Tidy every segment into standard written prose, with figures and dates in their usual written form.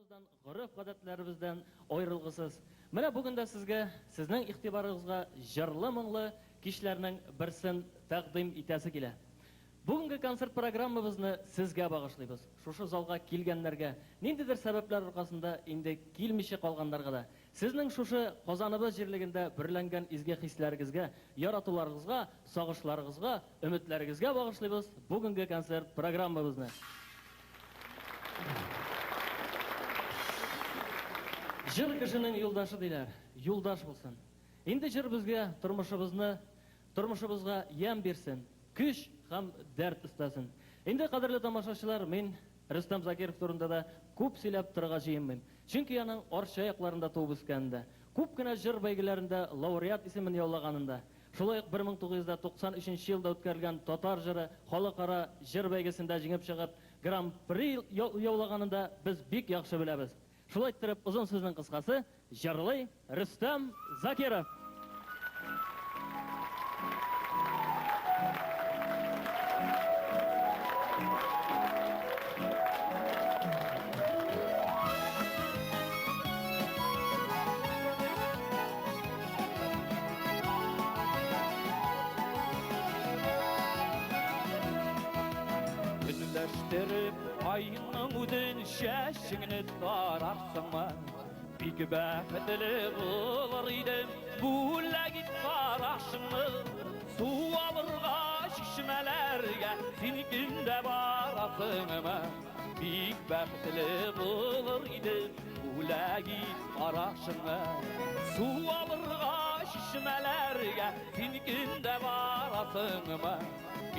Аңларыбыздан, ғұрып-ғадатларыбыздан ойрылғысыз. Менә бүгін дә сезгә, сезнең ихтибарыгызга жырлы моңлы кишләрнең берсен тәкъдим итәсе килә. Бүгенге концерт программабызны сезгә багышлыйбыз. Шушы залга килгәннәргә, ниндидер сәбәпләр аркасында инде килмичә калганнарга да, сезнең шушы Казаныбыз җирлегендә берләнгән изге хисләрегезгә, яратуларыгызга, сагышларыгызга, өметләрегезгә багышлыйбыз бүгенге концерт программабызны. Жыр кешенең юлдашы диләр, юлдаш булсын. Инде җыр безгә тормышыбызга ям бирсен, көч һәм дәрт истәсен. Инде кадерле тамашачылар, мин Рөстәм Закиров турында да күп сөйләп торырга җыенмыйм. Чөнки аның арча якларында туып үскәндә, күп кенә җыр бәйгеләрендә лауреат исемен яулаганында, шулай ук 1993 елда үткәрелгән татар җыры халыкара җыр бәйгесендә җиңеп чыгып, гран-при яулаганында без бик яхшы беләбез. Шулай итеп, узын сүзнең кыскасы, җырлый Рөстәм Закиров. Günləşdirib ayının udun şəşini tararsınma. Bik bəxtli olur idim bu ləgit qaraşını. Su alırğa şişmələrgə sinikində barasınma. Bik bəxtli olur idim bu ləgit qaraşını. Su alırğa şişmələrgə sinikində barasınma.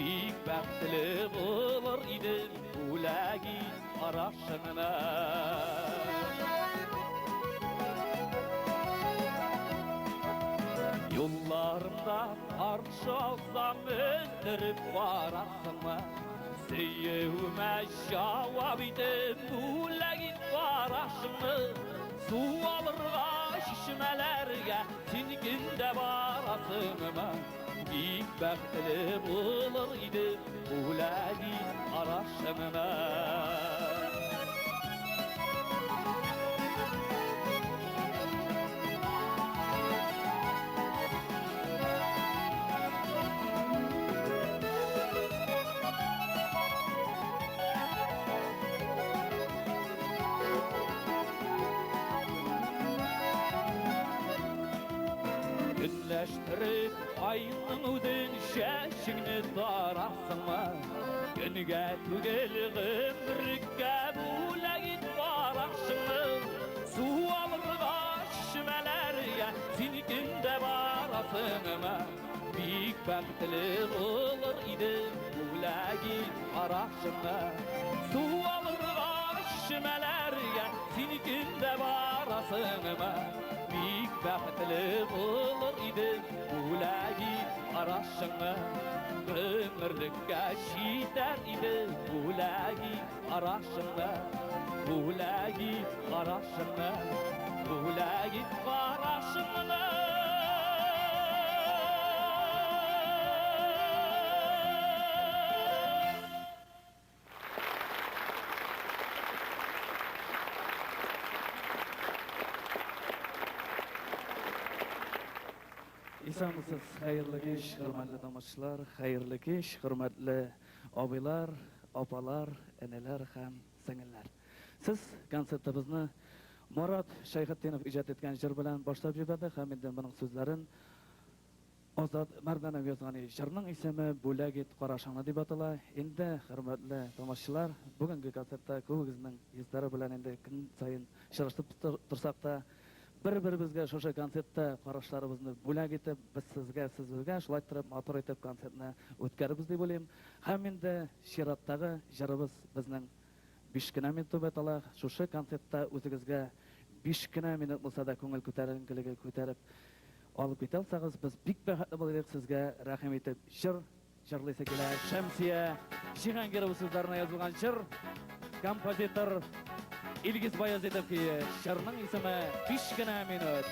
Bik bəxtli olur idim bu ləgit qaraşınına. Yollarımda qarşı alsam öndürüb barasınma. Seyevmə cavab idim bu ləgit qaraşını. Su alırğa şişmələrgə sinikində barasınma. Bik bəxtli olur idim bu ləgit qaraşınına. Günləşdirib ayının udun şəşini tarasınma. Günüge tügel ömrükə bu ləgit qaraşını. Su alırğa şişmələrgə sinikində barasınma. Bik bəxtli olur idim bu ləgit qaraşını. Su alırğa şişmələrgə sinikində barasınma. Bik bəxtli olur idim bu ləgit qaraşını. Ömürlükə şidər idim bu ləgit qaraşını. Bu ləgit qaraşını. Bu ləgit qaraşını. İnsanlısız, hayırlı kış, hürmetli damışlar, hayırlı kış, hürmetli abiler, apalar, eneler, hem singiller. Siz konsertimizni Murat Shayxetdinov ijod etgan jir bilan boshlab yubordi. Hamda buning so'zlarini Ozod Mardanov yozgan jurning ismi Bo'lagit Qorashana deb ataladi. Endi hurmatli tomoshalar, bugungi konsertda ko'pingizning yuzlari bilan endi kun sayin shirishib tursak-da, bir-birimizga shosha konsertda qarashlarimizni bo'lak etib, biz sizga, sizga shulay turib motor etib konsertni o'tkazamiz deb o'ylayman. Ham endi Shiratdagi jirimiz bizning 5 minut o'tadi. Shosha konsertda o'zingizga 5 minut bo'lsa-da ko'ngil ko'tarinkiligini ko'tarib olib ketalsangiz, biz bik baxtli bo'lamiz. Sizga rahmat etib jirlaysa kelar. Shamsiya Jihangirova so'zlarini yozilgan jir kompozitor İlgiz Bayazidovki şarning ismi 5 minut.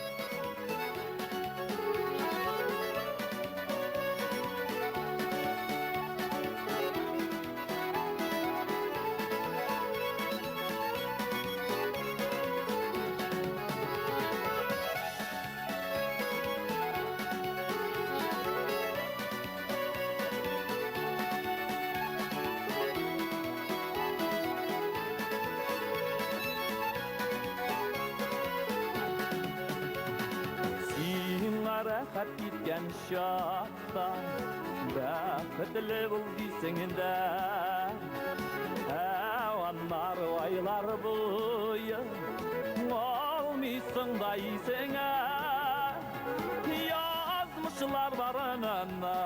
бақыт кеткен шақта бақытлы бол дейсің енді әуаннар айлар бойы алмайсың да есіңе Yazmışlar barınana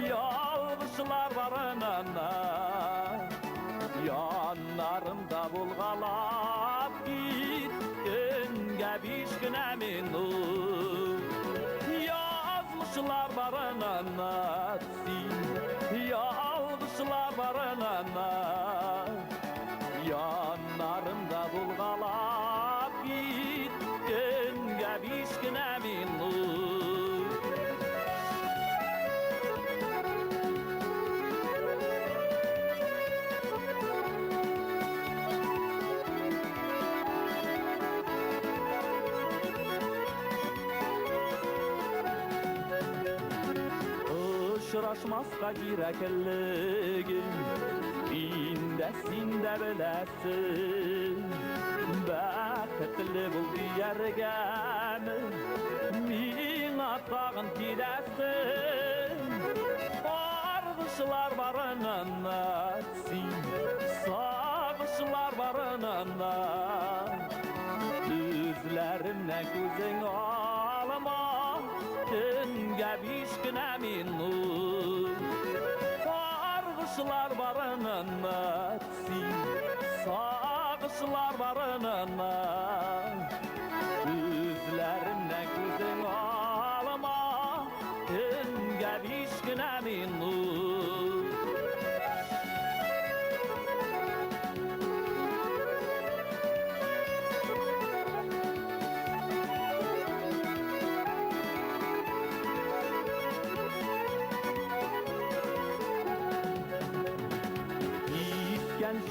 Yazmışlar barınana Yanlarımda bulgalap gittin Gebiş güne minu Yazmışlar barınana Yazmışlar barınana Yanlarımda bulgalap gittin Gebiş güne minu Uçraşmazqa girekilligin Inde sinde bilesin Baqitli bul diyergemi Min atağın gidesin Argışlar barınana Sağışlar barınana Düzlerimden gözün alma Tünge biş güne minu Argışlar barınana Sağışlar barınana Düzlerimden gözün alma Tünge biş güne minu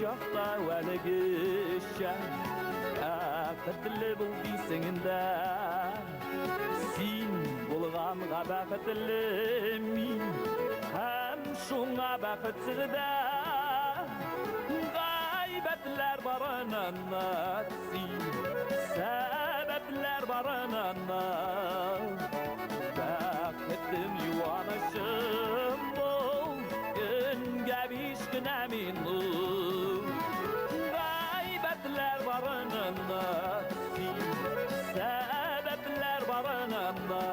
Şaqta vəligişə Əqidli bul deysіңінде Sin bulğanğa bəqidli min Həm şuna bəqidsizdə Qaybətlər barınana Səbəblər barınana Bəqidim yuvanışım bol Güngə biş günə minu barınanda Sebepler barınanda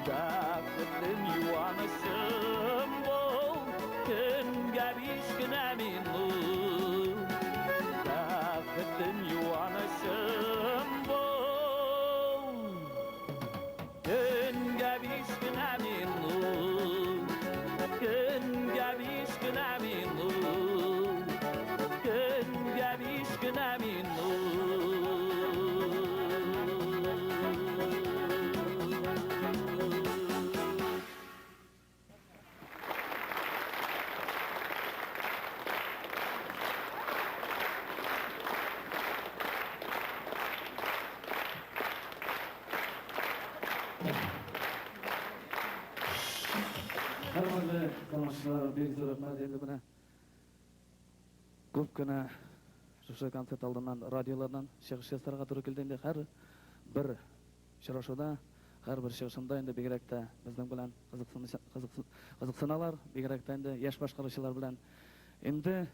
Dağıttım yuvanışım bol Tünge biş güne minu Dağıttım yuvanışım bol Tünge biş güne minu Tünge biş güne minu Gebiş güne minu Hörmətli tamaşaçılar, bek zor rəhmət endi buna. Көпкенә шушы концерт алдыннан радиолардан чыгыш ясарга туры килде инде һәр бер очрашуда, һәр бер чыгышында инде бигрәк тә безнең белән кызыксыналар, бигрәк тә инде яшь башкаручылар белән инде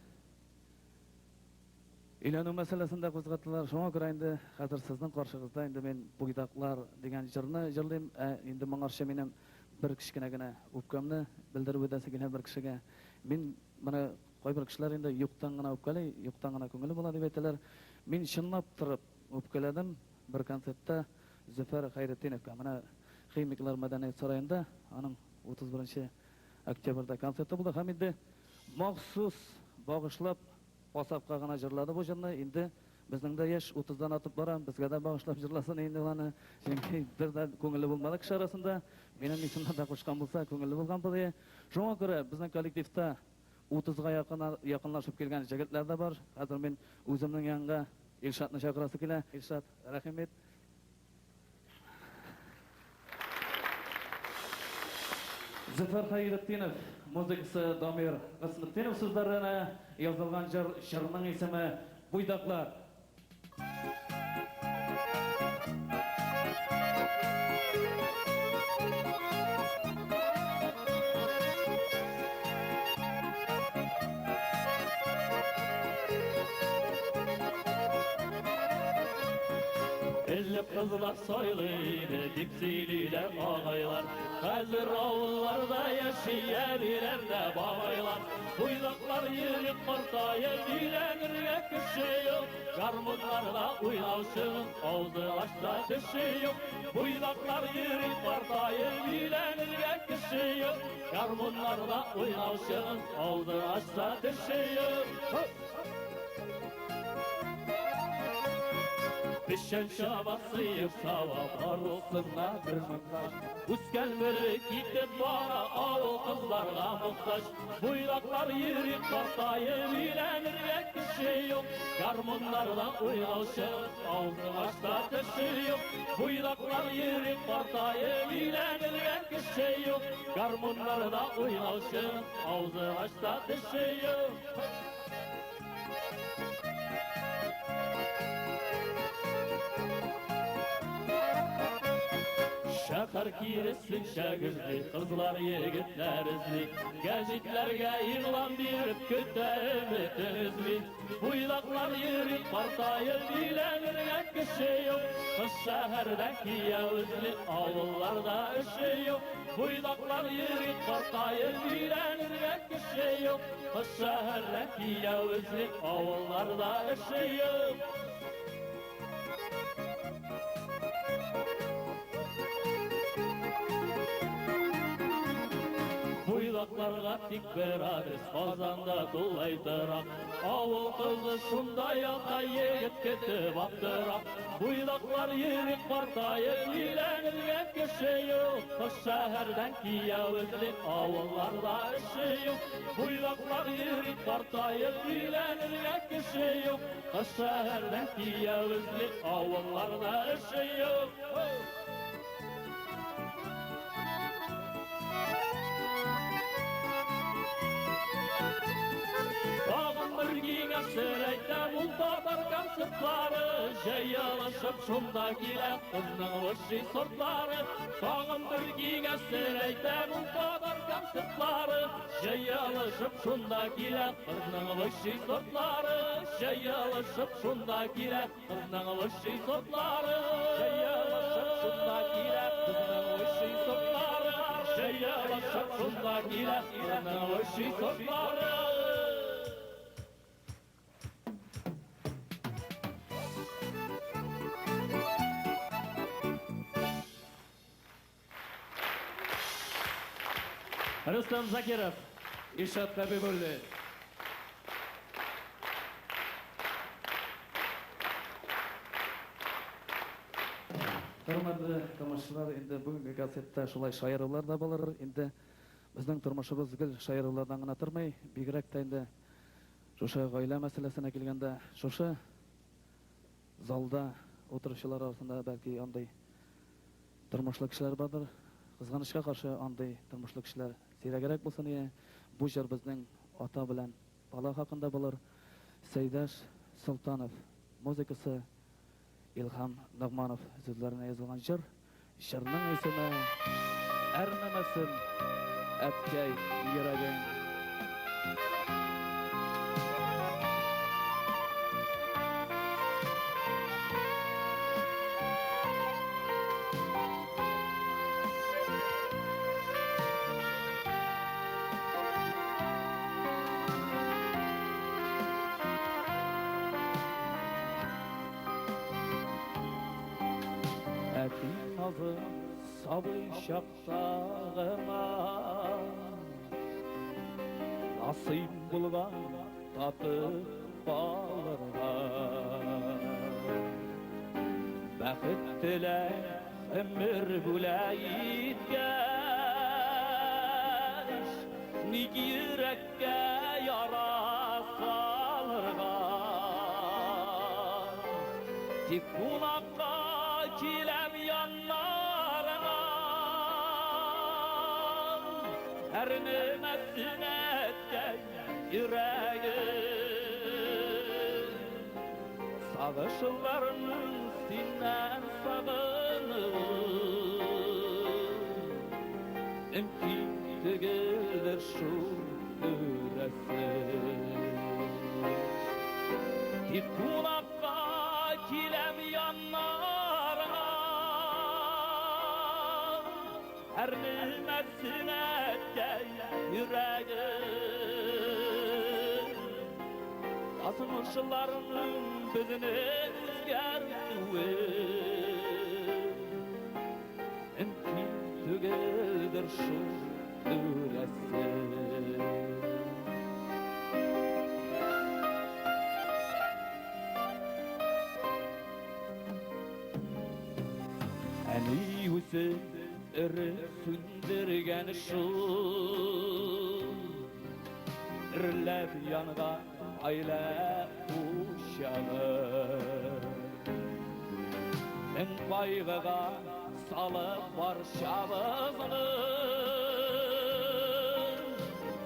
өйләнү мәсьәләсендә кузгаттылар. Шуңа күрә инде хәзер сезнең каршыгызда инде мин буйдаклар дигән җырны җырлыйм. Инде моңарча минем бер кичкенә генә үпкәмне белдереп үтәсе килә бер кешегә. Мин моны Кайбер кешеләр инде юктан гына үпкәли, юктан гына күңеле була дип әйтәләр. Мин чынлап торып үпкәләдем бер концертта Зөфәр Хәйретдиновка. Менә Химиклар мәдәният сараенда аның 31 октябрьдә концерты булды. Һәм инде махсус багышлап пасапка гына җырлады бу җырны. Инде безнең дә яшь 30дан атып бара, безгә дә багышлап җырласын инде аны. Чөнки бер дә күңеле булмады кеше арасында. Минем исемне дә кушкан булса, күңеле булган булды. Шуңа күрә безнең коллективта 30-га якынлашып килгән җегетләр дә бар. Хәзер мин үземнең янга Илшатны чакырасы килә. Илшат, рәхмәт. Зөфәр Хәйретдинов, музыкасы Дамир Гысметдинов сүзләренә язылган җырның исеме Буйдаклар. Belli kızlar soyluydu, dipsililer ağaylar. Hazır avullarda yaşayabilen de bağaylar. Buylaklar yürüp ortaya bilenirge kişi yok. Garmutlarla uynavşın, ağzı açta dişi yok. Buylaklar yürüp ortaya bilenirge kişi yok. Garmutlarla uynavşın, ağzı açta dişi yok. Düşen şabasıyıp savaplar olsunla bir mıktaş. Üsken biri gidip bana avul kızlarla muhtaç. Buylaklar yürüp ortaya bilenirge kişi yok. Garmunlarla uynavşın, ağzı açta dişi yok. Buylaklar yürüp ortaya bilenirge kişi yok. Garmunlarla uynavşın, ağzı açta dişi yok. Şakar kirislik şagirdi, kızlar yigitler izli. Geciklerge ilan birip kütümütünüzli. Buylaklar yürüp partayı bilenirge kişi yok. Kız şehirde yavuzli, avullarda işi yok. Buylaklar yürüp partayı bilenirge kişi yok. Kız şehirde yavuzli, avullarda işi yok. Buylaklarga tik beradiz, kazanda dolaydırak. Avul kızı şunday yalda yigit ketip aptırak. Buylaklar yürüp partayı bilenirge kişi yok. Kız şehirden kiyavuzli, avullarda işi yok. Buylaklar yürüp partayı bilenirge kişi yok. Kız şehirden kiyavuzli, avullarda işi yok. Birgine süreyte bultalar kamsıtları. Jeyalışıp şunda gile kızның vışı sortları. Tağın birgine süreyte bultalar kamsıtları. Jeyalışıp şunda gile kızның vışı sortları. Jeyalışıp şunda gile kızның vışı sortları. Jeyalışıp şunda gile kızның vışı sortları. Jeyalışıp şunda gile kızның vışı sortları. Rustam Zakirov. İrshad Habibulli. Hörmətli tamaşaçılar, indi bugungi gazetdə şulay şairlar da bolar. Indi bizning turmushimiz gil şairlardan gına turmay, bigrak da indi şuşa gaila meselesine kelgende, şuşa zalda oturuşlar arasında belki anday turmushli kishilar bordir. Kızganışqa qarşı anday turmushli kishilar siragrak bo'lsa ne, bu jir bizning ota bilan bola haqida bo'lar. Seydash Sultanov, muzikasi İlham Nagmanov sözlerine yazılgan jir. Jirning ismi Ernemesin Ətkəy Yürəgin. Ətin nazı sabıy şaqsağıma Nasib bulgan tatıb balırğa Bəxit dilək ömür buləyitgəş Nig yürekке yara salırğa Tik kulakka kilem yanlarına Her nümesin etken yüreğim Sağışlarının sinden sağınır Mümkün değildir şu yüresin Tik kulakka kilem yanlarına ernilmesine gel yüreğim yazmışlarının bizini özgerdi mümkün tügedir şu üresi Ani Hüseyin sündürgen şu irlep yangan aile uşağı en baygıga salıp barşabızını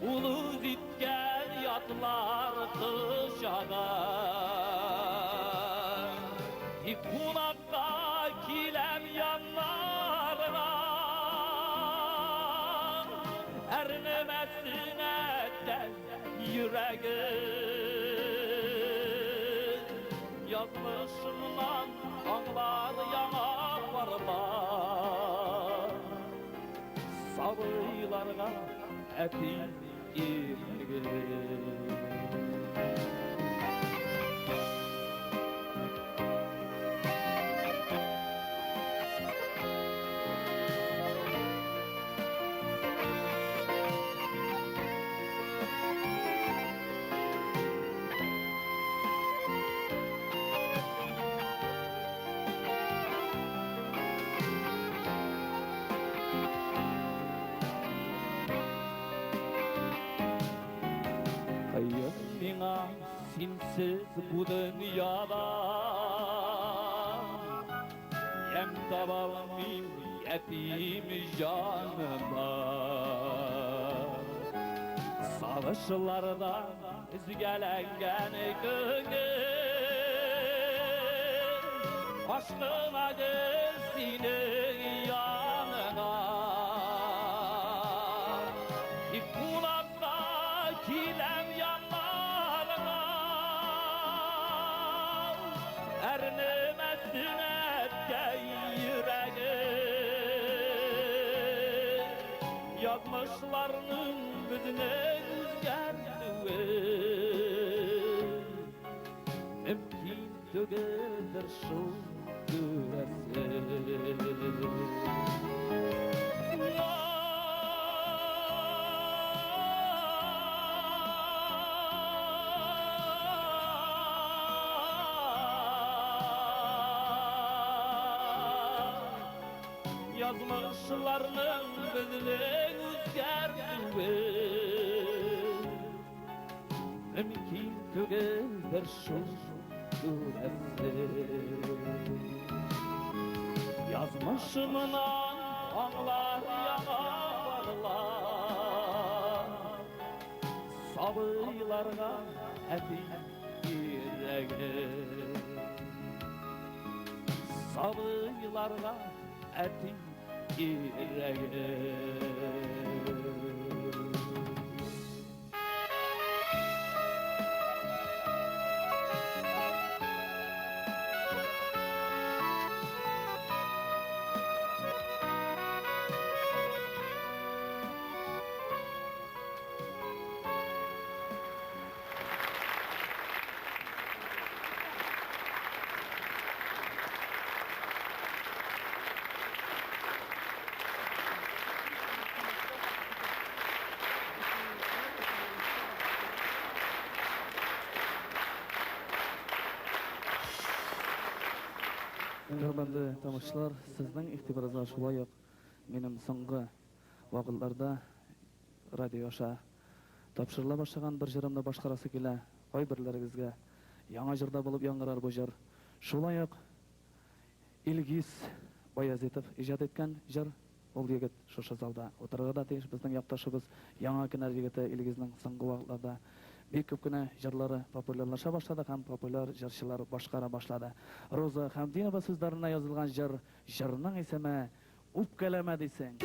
ulu zitken yatlar kışağa İkunakka kilem yanlarına ernemesine del yüreğim yazmışımdan anlar yana varlar sabıylarga etin irgin Mina simsiz bu dünyada Yem tabalmim yetim canıma Savaşlarda izgelengen gönül Aşkına gelsin yanına İkunakta kilem yanlarına Ernemezsin etken yüreğim Yazmışlarının bizine üzgerdi Mümkün tügedir şu güvesi Yazmışlarının bizine üzgerdi Mümkün tügedir şu güvesi Yazmışımdan anlar yana varlar Sabıylarga etin yüreğim Sabıylarga etin yüreğim Hörmətli tamaşaçılar, sizning ixtibarınızga şulay uq menim soңгы вакытларда радио аша тапшырыла башлаган bir җырымны башкарасы килә. Кайберләрегезгә яңа җырда булып яңгырар бу җыр. Шулай ук Илгиз Баязитов иҗат иткән җыр. Ул егет шушы залда утырырга да тиеш. Безнең якташыбыз яңа кенә егете Илгизнең соңгы вакытларда бик күп кенә җырлары популярлаша башлады һәм популяр җырчылар башкара башлады. Роза Хәмдинова сүзләренә язылган җыр, җырның исеме "Үпкәләмә" дисең.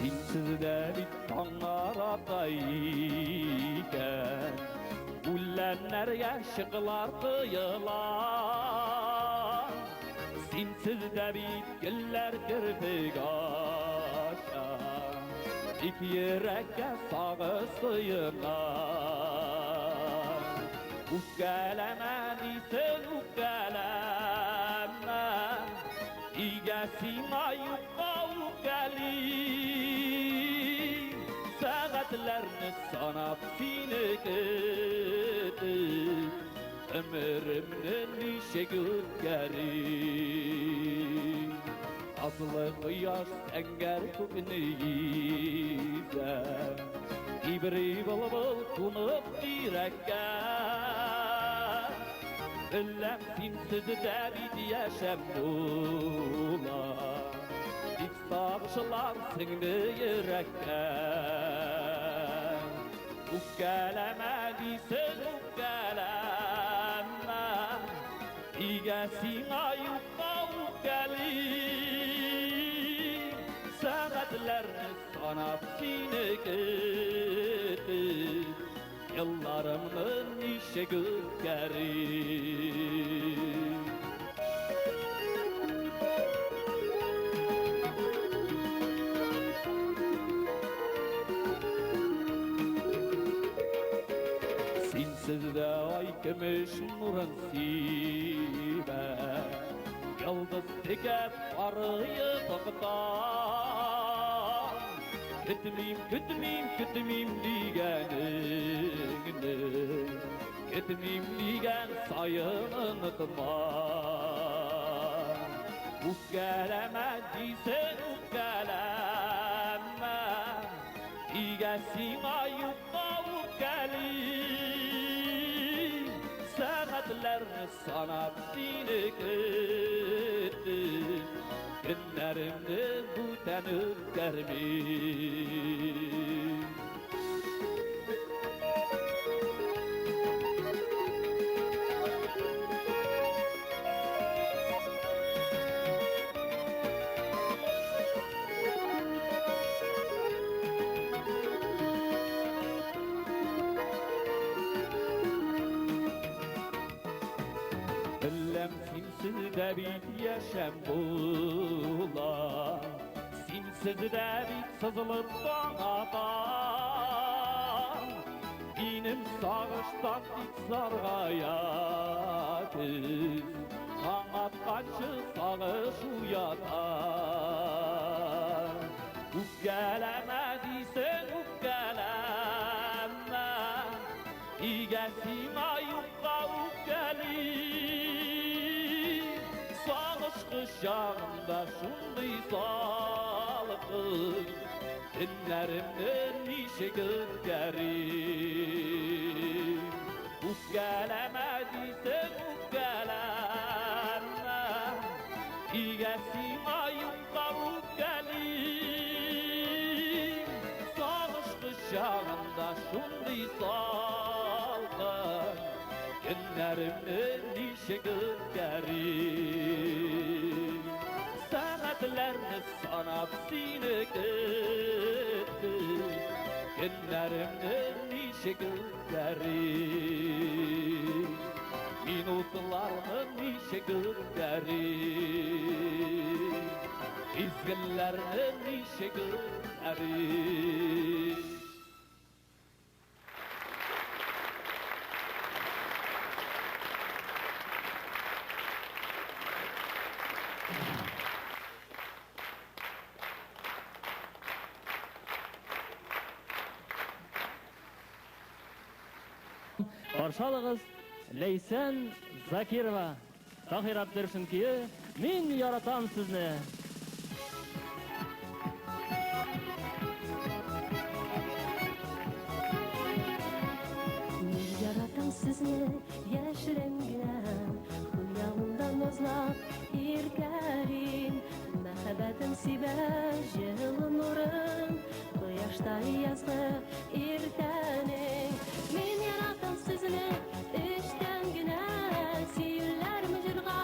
Sinsiz de bir tanar atayken Ullenlerge şıklar kıyılan Sinsiz de bir güller kirpik aşan İki yürekke sağı sıyıkan Ukkeleme nisin ukkeleme İgesin ayıkka ukkeli Saatlerini sanap siniketi Ömrümün işe gürgeri Aslı kıyas enger kukniyize İbri bıl kunup direkken Öllem simsiz debit yaşam bula İç sağışlar sindi yürekken Ukkeleme disin ukkeleme İgesin ayıkka ukkeli Saatlerini sanap siniketi Yıllarımın işe gürgeri Sinsiz de ay gümüş nurun sibe Yıldız dikep arıyı tıktan Kütmeyim digenini Kütmeyim digen sayını unutma Ukkeleme disen ukkeleme İgesin ayıkka ukkeli Saatlerini sanap siniketi Günlerimde bu tenip germiş Öllem simsiz de bir yaşam bula Simsiz de bir sızılıp dağdan İnim sağıştan dik sargayatı Kanat kaçı sağış uyatar Ukkeleme disen ukkeleme İgesin ayıkka ukkeli Sağış kışağında şunday sağlıklı Günlerimden işe gürgeri Ukkeleme disen ukkeleme İgesin ayıkka ukkeli Sağış kışağında şunday salgın Günlerimden işe gürgeri Saatlerini sanap siniketi Günlerimden işe gürgeri Minutlarımın işe gürgeri İzgillerinin işe gürgeri Qarşalığız Leysen Zakirova. Tahir Abderşinkiyi "Men yaratam sizni". Men yaratam sizni yashiringan Xuyalımdan özlab irkarim Muhabbatim sevar jil nurim Quyoshday yazg'i ertaning Men yaratam sizni ishtangina Siylar mujirga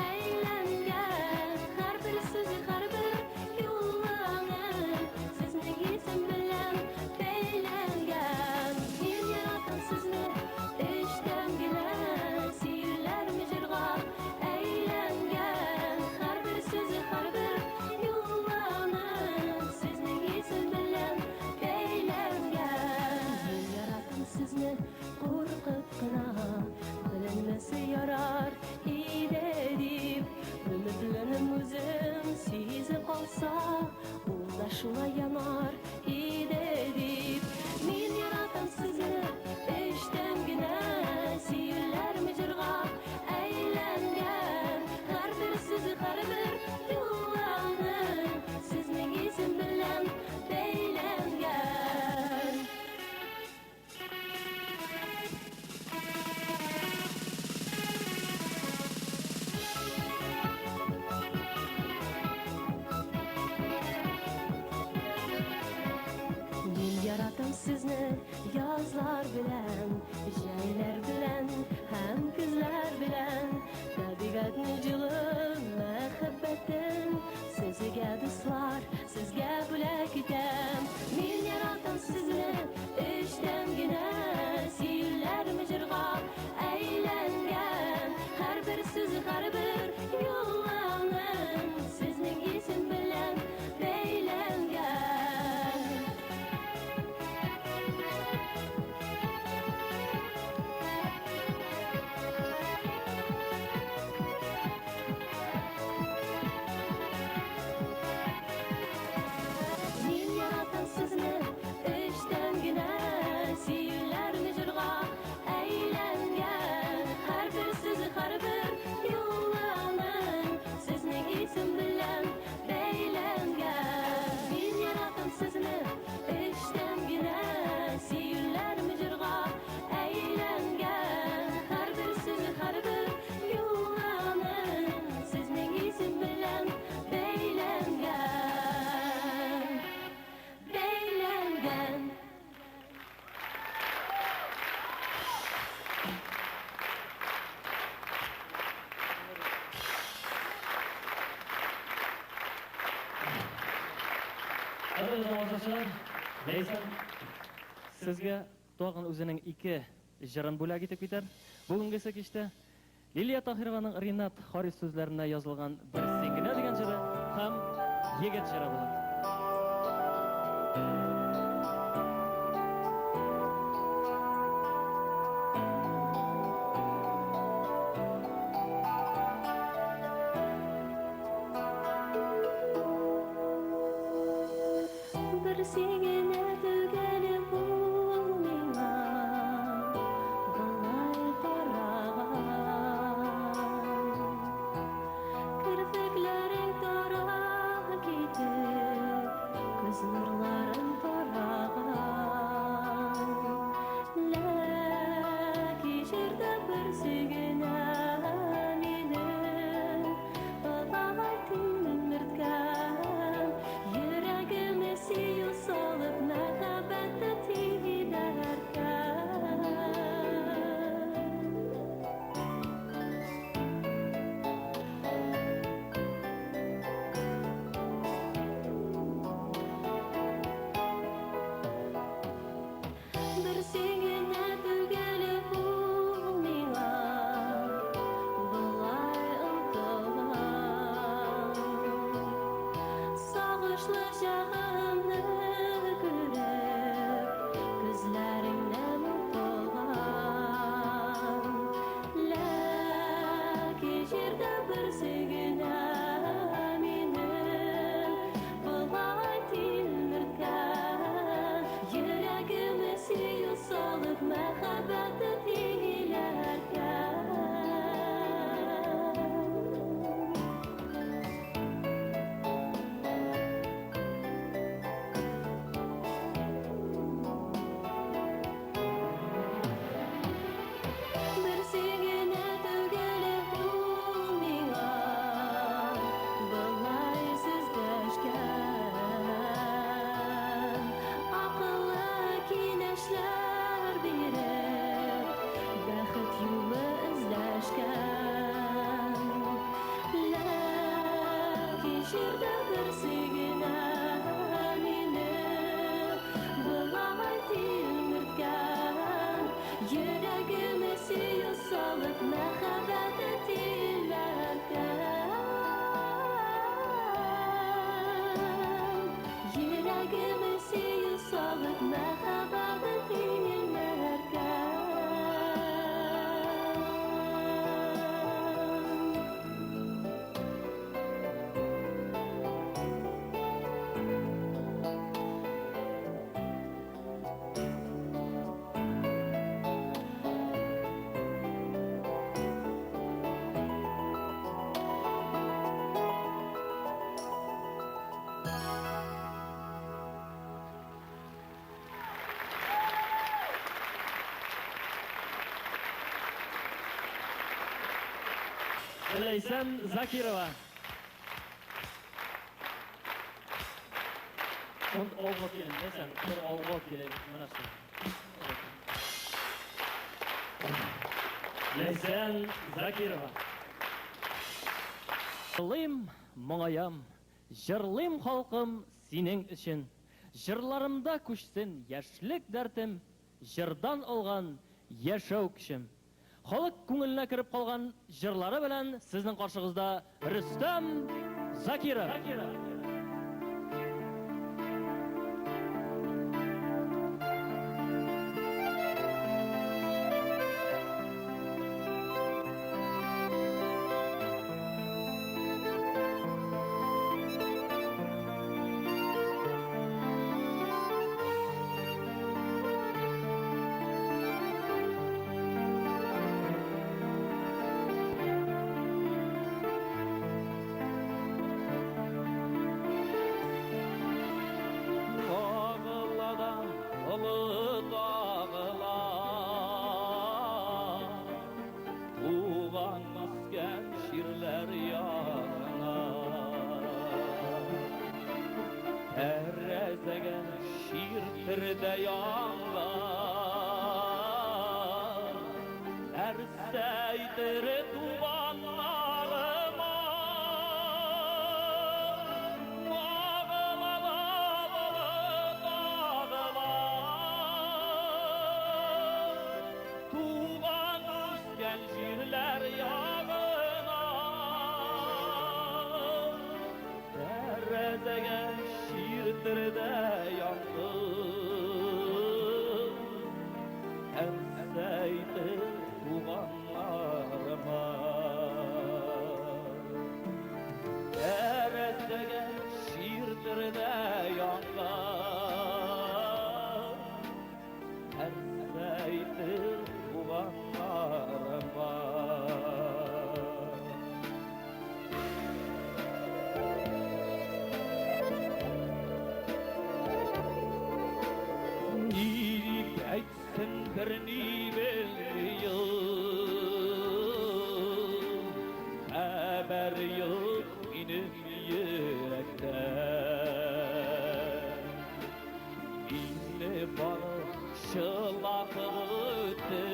aylangan Har birisi yanar ide dip. Min yaratan sizni eştem gine, siyirler micirga eylengen. Her bir sizi her bir yıllanın, sizning isim bilen beylengen. Min yaratan sizni yazlar bilen, jaylar bilen, hem kızlar bilen. Tabiatni jılı muhabbatin, sizga dostlar, sizga bulak etem. Min yaratan sizni eştemgina, siyirler mijirga eylengen. Her bir siz har bir yollanın, sizning isim bilen beylengen. Min yaratan sizni eştemgina, siyirler mijirga eylengen. Her bir siz har bir yollanın, sizning isim bilen beylengen. Min yaratan sizni eştemgina, siyirler mijirga eylengen. Her bir siz har bir yollanın, sizning isim bilen beylengen. Beylengen. Qadrli tomoshabinlar, Leysan sizga tog'in o'zining 2 jirin bo'lagi etib ketar. Bugungi sekishda Liliya Tahirovaning Rinat Xoris so'zlaridan yozilgan bir singina degan jiri ham yigit jiri bo'ladi. Bir sigine tügeli bul mina, balay paragan. Kirpiklerin tara gitip, göz nurların paragan. Laki jirde bir sigine mini, balay tinmirtken. Yüreğime siyu salıp mehabbette tigilerken. Bir sigine tügeli bul mina, bulay ıntılan. Sağışlı şahımını görüp, gözlerimden tolgan. Laki jirde bir sigine minin, bulay tilmirken. Yüreğime siyu salıp mehabbette tigilerken. Bir sigine tügeli bul mina, balay sizdeşken. Akıllı kineşler biri, Leysan Zakirova. Onu olga kelin, Leysan, bir olga kelin, mana shu. Leysan Zakirova. Jırlayım, muңayam, jırlayım halkım senin için. Jırlarımda күчсен яшьлек дәртем, жырдан алган яшәү көчем. Халык күңеленә кереп калган жырлары белән сезнең каршыгызда Рөстәм Закиров. Dağıladan ılı dağılar, tuğan mesken şirler yanına. Terezege şirtirde yanlar, erseydir tuğanlarıma. Tuğan üsken şirler yanına, terezege şirtirde yandım, erseydi tuğanlarıma. Terezege şirtirde yandım, erseydi tuğanlarıma. Niyip etsin bir niveliyim, haber yok benim yürekte. Beni bağışlak öttü,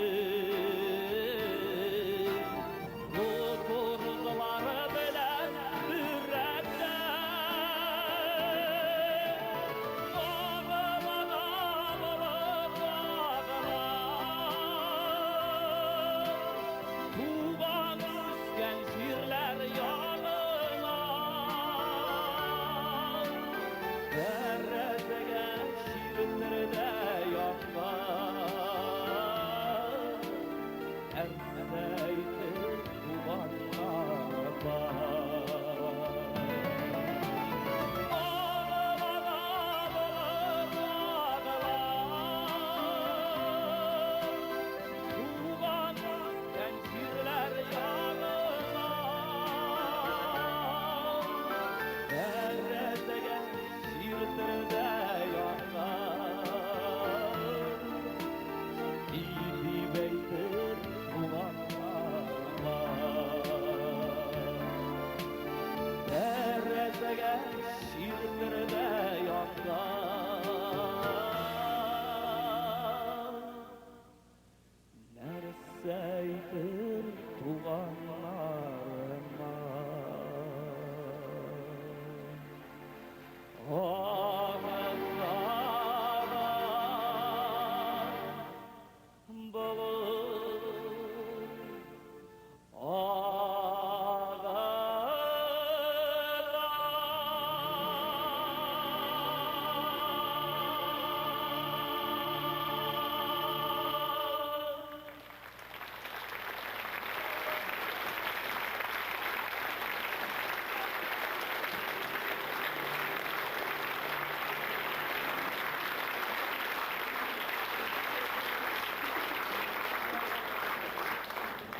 bu kurguları bilen yürekte. Tuğan üsken şirler yanına, terezege şirtirde yanlar, erseydi tuğanlarıma. Tuğan üsken şirler yanına, terezege şirtirde yanlar, İyi beytir tuğanlarıma. Terezege şirtirde yanlar, nereseydir tuğanlarıma. Ağızlardan bulur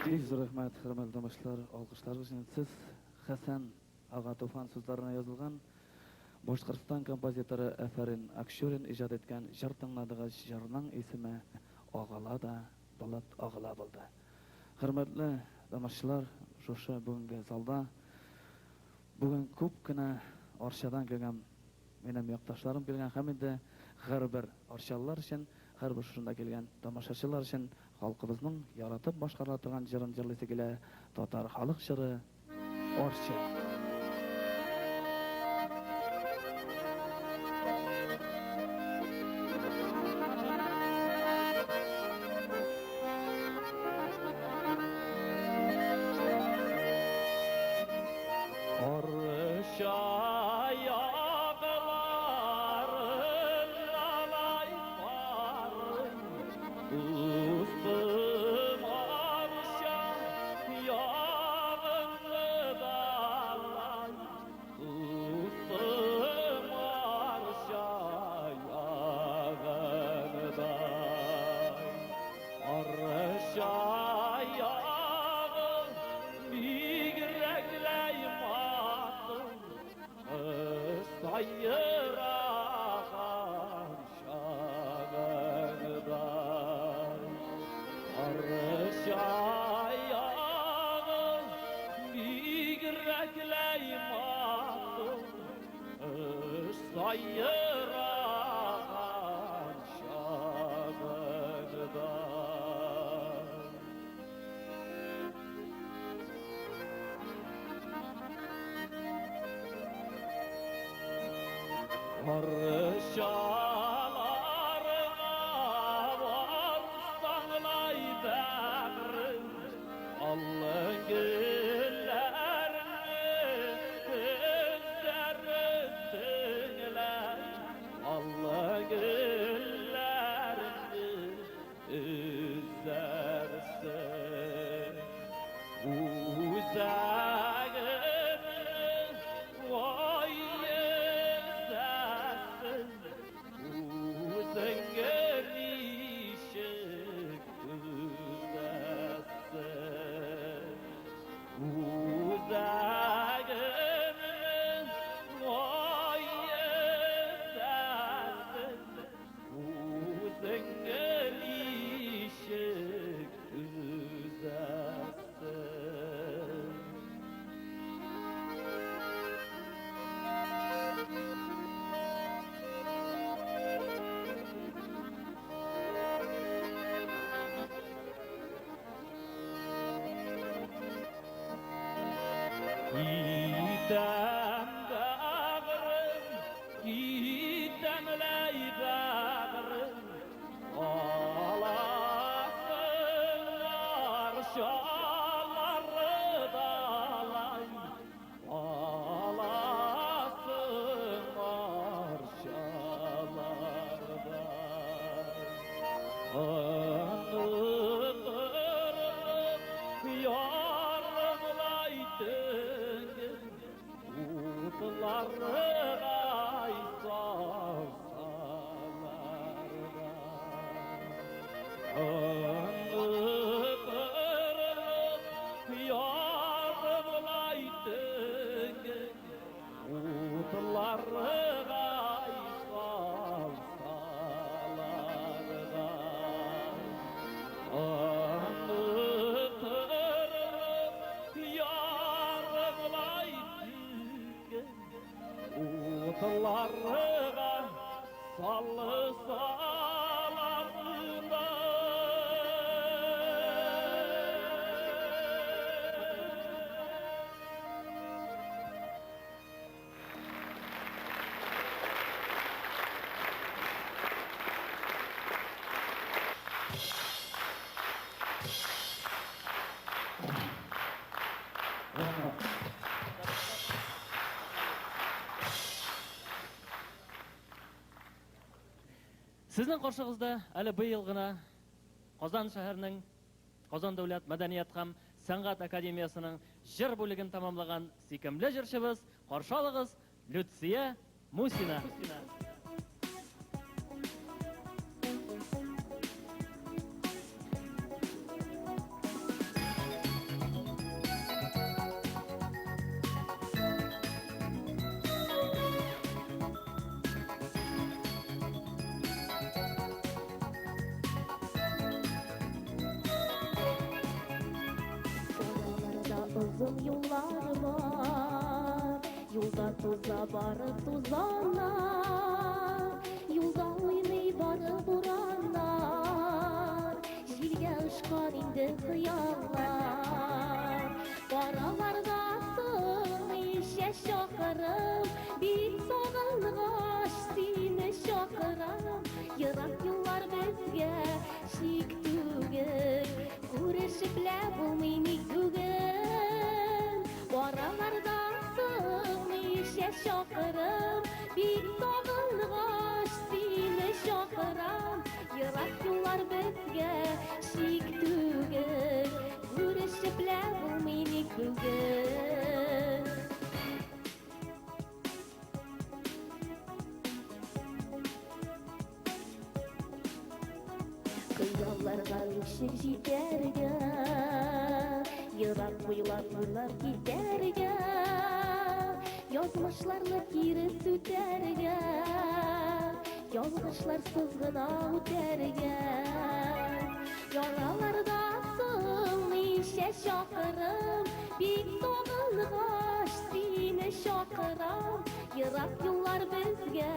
Büyük rahmet, hürmetli do'stlar, alkışlar için siz Hasan Ağa Tufan sözlerine yazılgan Boşqiriston kompozitori Afarin Akshurin ijod etgan jir tingladığınız jirning ismi Ağala da Bulut Ağala bo'ldi. Hurmatli tomoshalar, şuşa bugungi zalda bugun ko'pgina Orshadan kelgan mening yaqdoshlarim kelgan hamda har bir orshalar uchun, har bir shunda kelgan tomoshachilar uchun xalqimizning yaratib boshqaradigan jirin jirlisi kela Tatar xalq shiri Orsha. Sizning qarshig'izda hali bu yil g'ina Qozon shahrining Qozon davlat madaniyat ham san'at akademiyasining jir bo'ligini tamomlagan sekimli jirchimiz qarshi oling'iz Lutsiya Musina. uzun yollar var. Yolda tuza barı tuzanlar. Yolda oynay barı buranlar. Jilge ışkan indi hıyallar. Baralardasın işe şakırım. Bir sağılgaç seni şakırım. Yırak yıllar bizge şik tügün. Күрешеплә булмый бүген. Баралардасың ничә чакрым, бик сагынгач сине чакырам. Ерак юллар безгә шик түгел. Күрешеплә булмый бүген. Kıyallarga ışık jiterge, Yırak boylar giderge, Yazmışlarla kiri süterge, Yazmışlar sızgına üterge. Yaralardasın nişe şakırım, Bik soğungaç sine şakırım. Yırak yollar bizge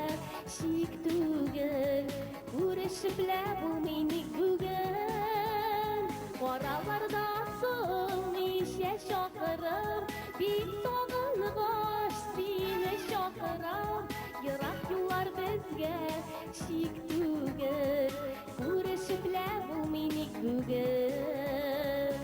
şik tügel. Күрешеплә булмый бүген. Каралардасың ничә чакрым, бик сагынгач сине чакырам. Ерак юллар безгә шик түгел. Күрешеплә булмый бүген.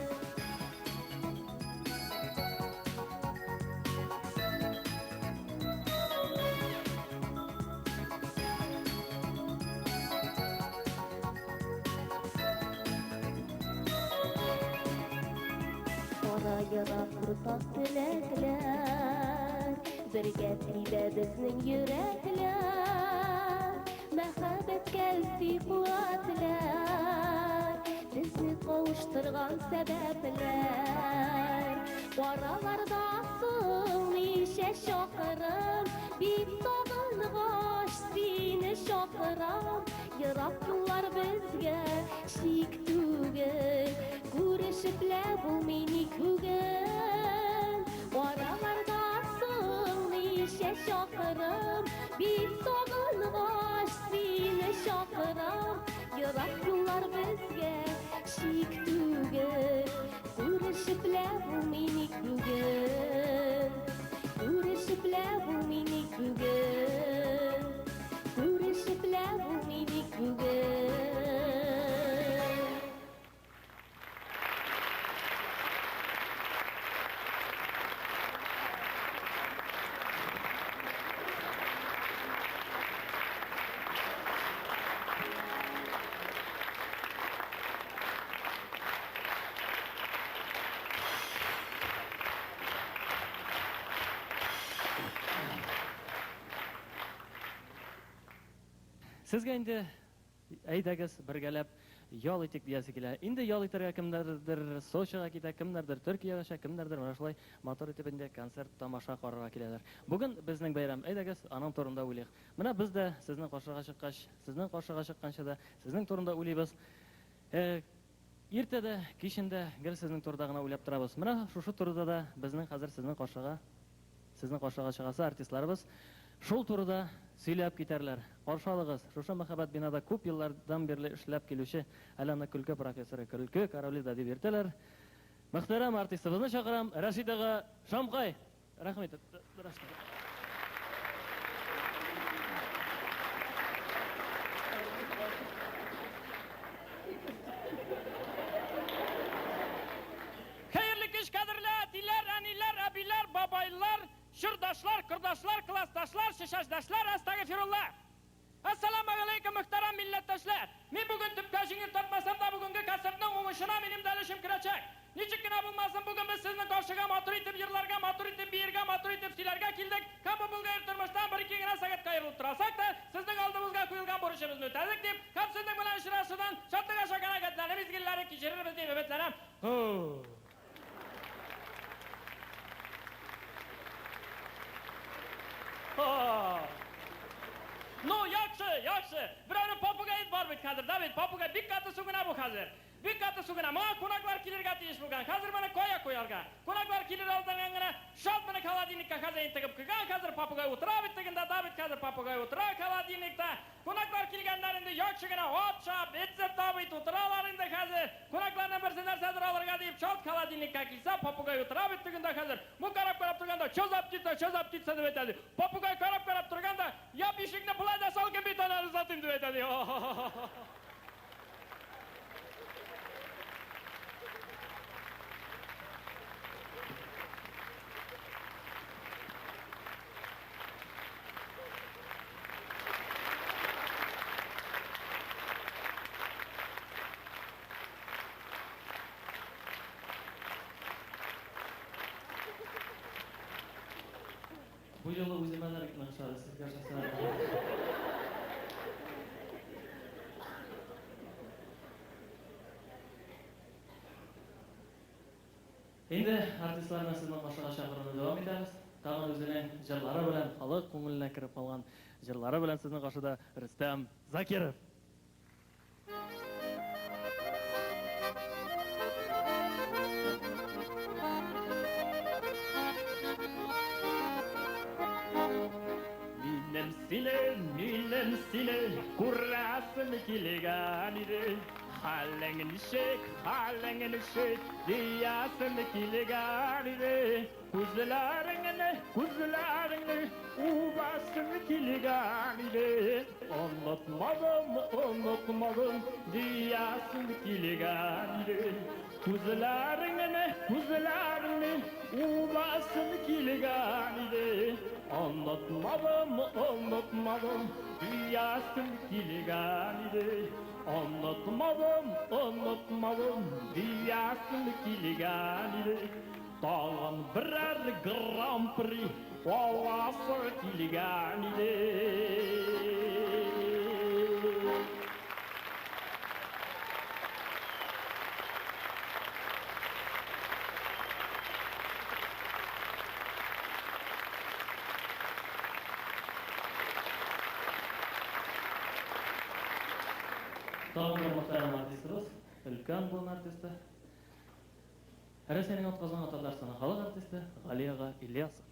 Yırak kurtak dilekler, Birge tiybe bizning yürekler. Mehabet geldi kuvvetler, Bizni kavuşturgan sebepler. Aralardasın nişe şakırım, Bik sağıngaç sine şakırım. Yırak yollar bizge şik tügel. Күрешеплә булмый бүген. Аралардасың ничә чакрым, Бик сагынгач сине чакырам. Ерак юллар безгә шик түгел. Күрешеплә булмый бүген. Күрешеплә булмый бүген. Күрешеплә булмый бүген. Sizga endi aydagiz birgalab yol etik diyasi kela. Endi yol etarga kimlardir Sochiga ketadi, kimlardir Turkiyaga ketadi, kimlardir mana shulay motor etib endi konsert tomosha qilishga keladilar. Bugun bizning bayram. Aydagiz anom to'rinda o'ylaylik. Mana biz de sizning qo'shiqqa chiqqancha sizning to'rinda o'ylaymiz. Ertada, keshinda gir sizning to'rdagina o'ylab turamiz. Mana shu turda da bizning hozir sizning qo'shiqqa chiqasa artistlarimiz Шул турыда сөйләп китәрләр. Каршы алыгыз. Шушы мәхәббәт бинада күп еллардан бирле эшләп килүче Алана Күлке профессоры Күлке Каролида дип йөртәләр. Мөхтәрәм артистыбызны чакырам, Рашидага Шамхай. Рәхмәт. Хәерле кич кадерле әтиләр, әниләр, әбиләр, бабайлар, Şurdaşlar, kırdaşlar, klastaşlar, şişaşdaşlar, estağfirullah. Assalamu alaikum muhtaram milletdaşlar. Men bugün tüpkə jingil tapmasam da bugünkü konsertning oңышына menim dalishim kiracak. Nechikgina bo'lmasin bugün biz sizni qarshiga motor etib, yirlarga motor etib, birga motor etib, sizlarga keldik. Qanday bo'lgan turmushdan bir ikki gina sagat qayrilib turasak da sizning oldimizga qo'yilgan borishimizni o'tadik deb, kapsizlik bilan ishtirasidan shodlik ashaqanakatlarni mezgillari kechirib deb umidlarim. No, yaxshi. Birovni popugay bor bit hozir, David, popugay bik katta suguna bu hozir. Bik katta suguna. Mana qonaqlar kelirga tegish bo'lgan. Hozir mana qo'ya qo'yargan. Qonaqlar kelir oldirganga shot mana холодильникка хозяин tegib qo'ygan. Hozir popugay o'tirib deganda David hozir popugay o'tirib холодильникda. Qonaqlar kelganlarida yo'qchigina otchab, etsib David o'tiralar endi hozir. Qonaqlardan bir narsadir olirga deb shot холодильникка kelsa popugay o'tirib deganda hozir. Bu qarab turganda cho'zab ketsa deb aytadi. Popugay qarab turganda ya beshikni pulada solgan betonlarni soting deb aytadi. Bu yo'li o'zimalar maqsadi sizga shahsan. Endi artistlarni sizning qo'shiq shaharida davom etamiz. Tag'in o'zining jillari bilan xalq ko'ngliga kirib qolgan jillari bilan sizning qo'shida Rustam Zakirov. Minim sile kurrasını kileganide halengini shek diyasını kileganide kuzlaringni uvasını kileganide anlatmadım diyasını kileganide kuzlaringni uvasını kileganide anlatmadım dünyasını kileganide anlatmadım dünyasını kileganide Dağın birer Grand Prix ovası kileganide Tağın bir muhtarım artistimiz, Ülkan bulan artisti. Rossiyaning o'tkazgan Tatарстан xalq artisti G'aliyaga Ilyasov.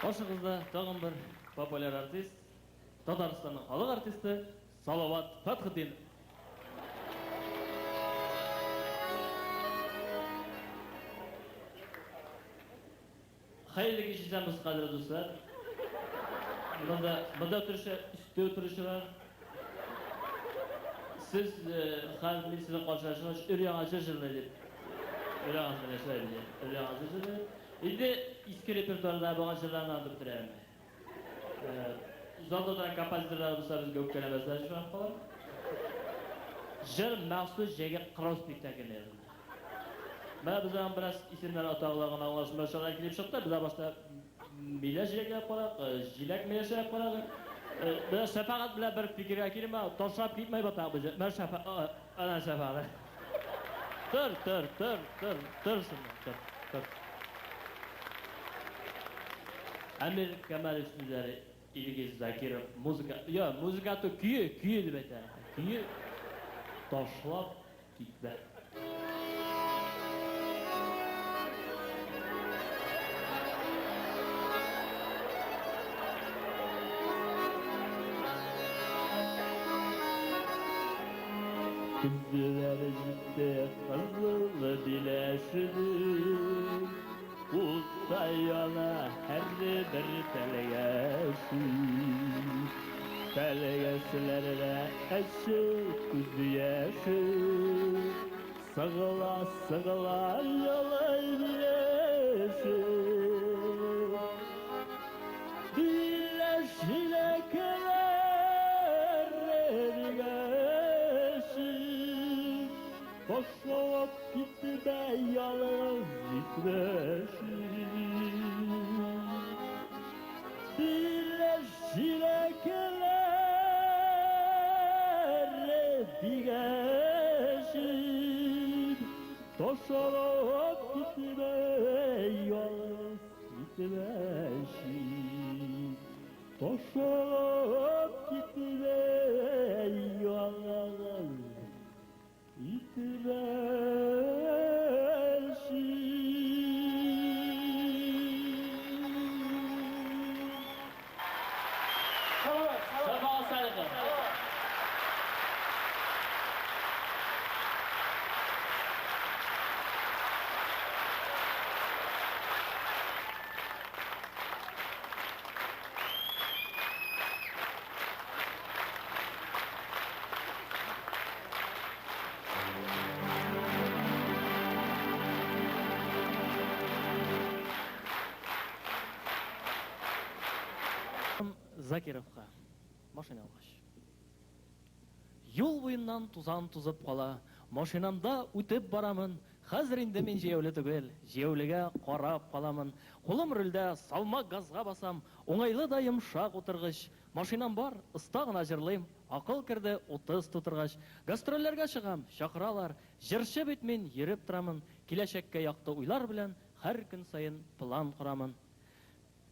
Qo'shig'imizda tag'in bir populyar artist, Tataristonning xalq artisti Salovat Fathiddin. Xayrli kechamiz qadrli do'stlar. Bunda o'tirishi var. Siz xalqni qarshilashni o'rganishni deb. O'rganishni Endi eski repertuarda bo'lgan shirlarni olib turaymi. Zaldadan kompozitorlar bo'lsa bizga o'pkalamazlar shu vaqt qolib. Jir maxsus joyga qirov spektakllar. Ben bizden biraz isimler atağlarına anlaşmalar girip çıktı. Bize başta mile jilek yap koyak, jilek mile yap koyak. Biraz sefakat bile bir fikir girme, toşrap gitmeyi batak bize. Ben sefakat, ana sefakat. Dur. Amir Kemal Üstünleri İlgiz Zakirov müzika to küyü dibete. Küyü toşlap gitme. Kızlar gitti kızılı bileşidir. Uzayana her bir telgesi. Telgesilere eşi kuzu yaşı. Sığıla yolay bileşi. Bileşine keler ergeşi. Koşup gitti de yalnız gitmeşi. Bileşine keler ergeşi. Koşup gitti de yalnız gitmeşi. Koşup gitti de yalnız Zakirovga машина алғаш. Yol boyundan tuzan tuzып қала, машинамда үтіп барамын. Хәзер инде мен жеуле түгел, жеулеге қарап қаламын. Қолым рөлдә, салмак газга басам, оңайлы да йомшак утыргыч. Машинам бар, оста гына җырлыйм, акыл керде 30 тутыргач. Гастрольләргә чыгам, чакыралар, җырчы бит мин йөреп торамын. Киләчәккә якты уйлар белән һәр көн сайын план корамын.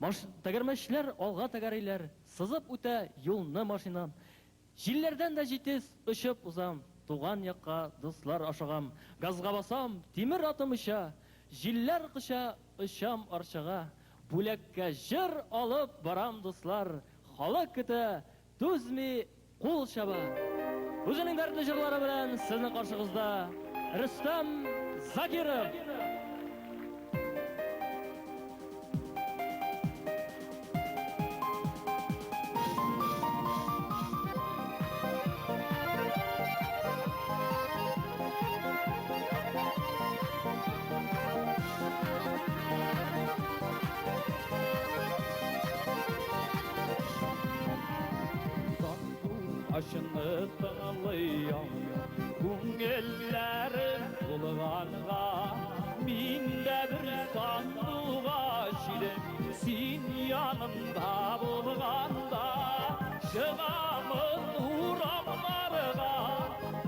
Тәгәрмәчләр алга тәгәриләр, сызып үтә юлны машинам. Җилләрдән дә җитез очып узам, туган якка дуслар ашыгам. Газга басам, тимер атым оча, җилләр кыша, очам арчага. Бүләккә җыр алып барам дуслар, халык көтә, түзми кул чаба. Үзенең дәртле җырлары белән сезнең каршыгызда Рөстәм Закиров. Aşını tığlayam, күңелләрем булганга, мин дә бер сандуга җилем, син янымда булганда, чыгамын урамнарга,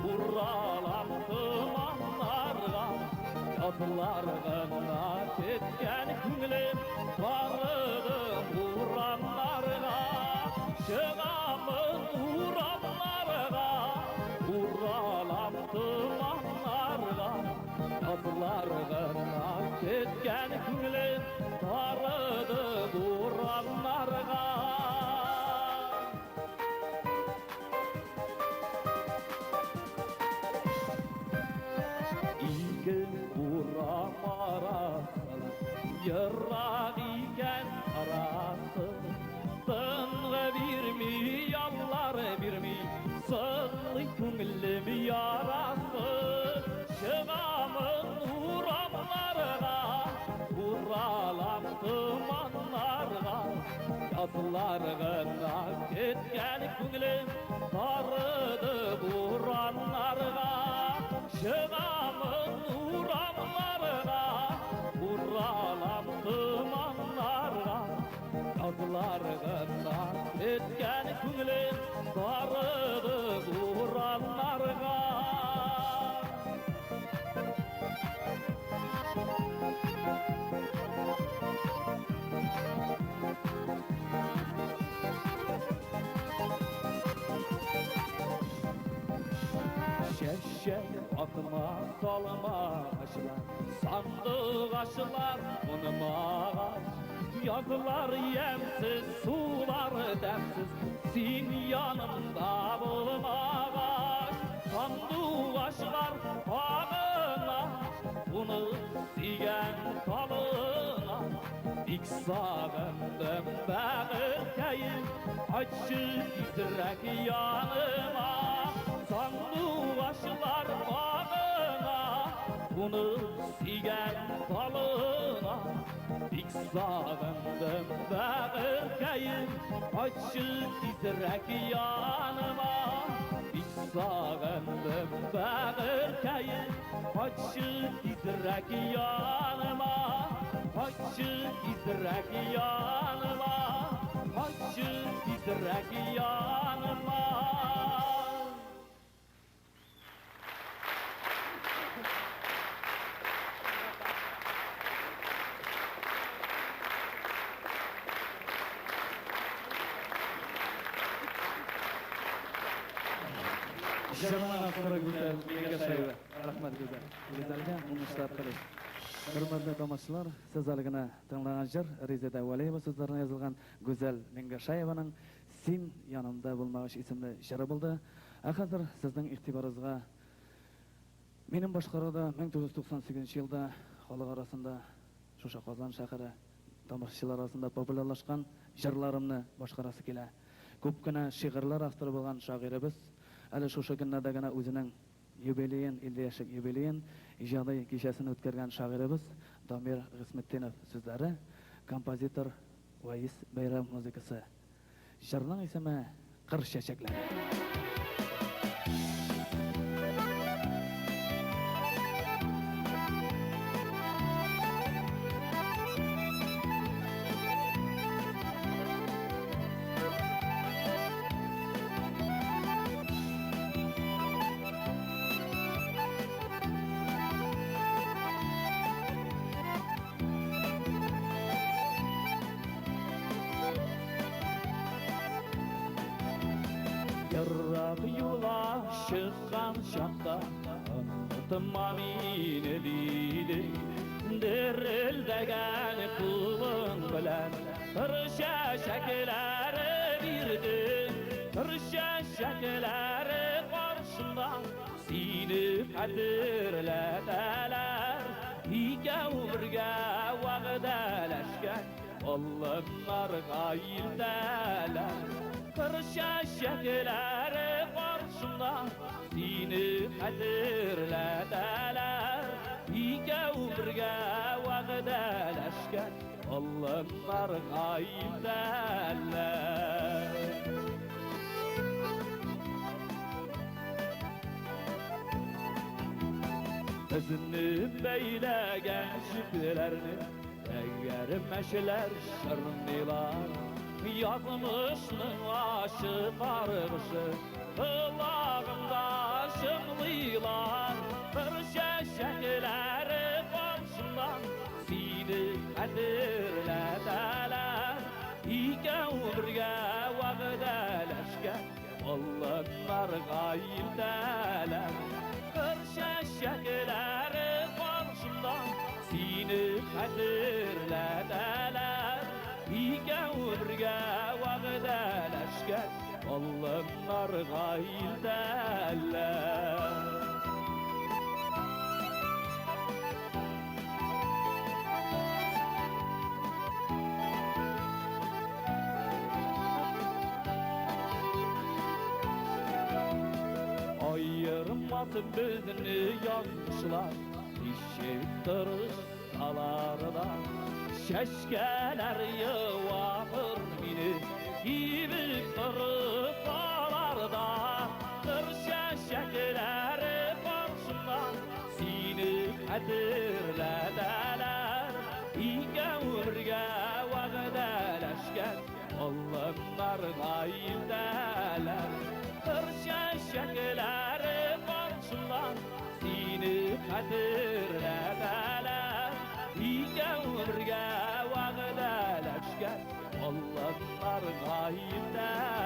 уралам томаннарга, ятылар гына кеткән күңелем, барыдым урамнарга, чыгамын Uralam tumanlarga, atlarga ketken күңелем, тарыды бураннарга. Ике урам арасы, ерак икән арасы, тынғы бирми, яллары бирми, Sığlı күңілім ярасы, Çıgamın uramlarına, Uralam tumanlarına, Yatlarına ketken күңілім, Tarıdı buranlarına, Çıgamın uramlarına, Şeşek atıma salma aşılar, sandık aşılar bunmağa. Yazılar yemsiz, sular demsiz, sen yanımda bulmağa. Sandık aşılar ağına, bunu siyen kalına. İlk sağındım bağırkayım, açık titrek yanıma. Sandık aşılar bağına, bunu siyen kalına. İlk sağındım bağırkayım, açık titrek yanıma. İlk sağındım bağırkayım, açık titrek yanıma. Açık titrek yanıma, açık titrek yanıma. Jırmana sonra güzel, mega sayılı. Rahmet güzel. Güzelge, umuslar kılıç. Hürmetli tomoshalar, sizlarga tinglagan jir Rizada Valiyeva so'zlaridan yozilgan Go'zal Mengashayevaning Sen yonimda bo'lmagish ismli shiri bo'ldi. Hozir sizning e'tiboringizga mening boshqaruvda 1998-yilda xalq arasida Shosha Qozon shahri tomoshachilar arasida populyarlashgan shirlarimni boshqarasi kela. Ko'pgina she'rlar avtori bo'lgan shoirimiz hali Shosha kunlardagina o'zining yubileyin, 50 yoshlik yubileyin ijodiy kechasini o'tkazgan shoirimiz Domir G'ismetdinov so'zlari, kompozitor Vais Bayram muzikasi. Shirning ismi Qir chechaklar. Yarrak yola çıkan şakta Anlatma meni lili Derildegen kulun bilen Kırşa şekilleri birdi Kırşa şekilleri karşımdan Seni kadirledeler İkev birge vağdeleşken Allah'lar gayildeler Kırşa şekilleri karşımda Seni kadirledeler İkev birge vağdeleşken Allah'lar gayildeler Bizini beylegen şüphelerini Eğer meşeler şarındılar Yazmışның aşık argışı Ilağımda şımlıylar Bir şeşekleri karşımdan Seni kadirledeler İkev birge vağdeleşken Allah'lar gayildeler Bir şeşekleri karşımdan Seni kadirledeler İkev birge vağdeleşken Allah'lar gayildeler Ayırmaz bizni yazmışlar İşik dırış dalarda Şeşkeler yıvağır beni gibi kırıklarda Kır şeşekleri karşımdan Seni kadirledeler İkev birge vağdeleşken Allah'lar gayildeler Kır şeşekleri karşımdan Seni kadirledeler İkev birge vağdeleşken Allah'lar gayildeler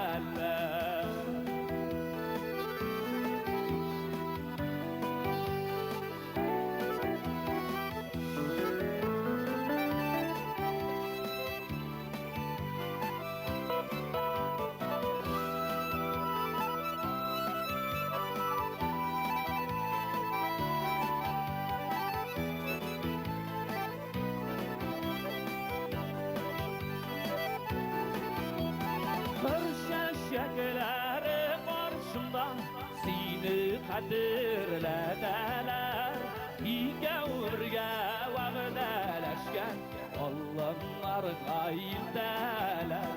kadirleneler İgevurge vağdeleşken Allah'lar gayildeler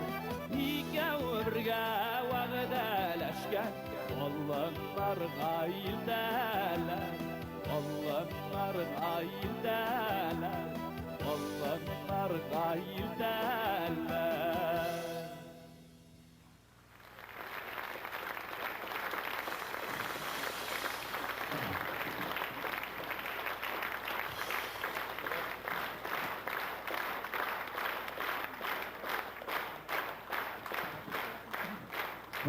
İgevurge vağdeleşken Allah'lar gayildeler Allah'lar gayildeler Allah'lar gayildeler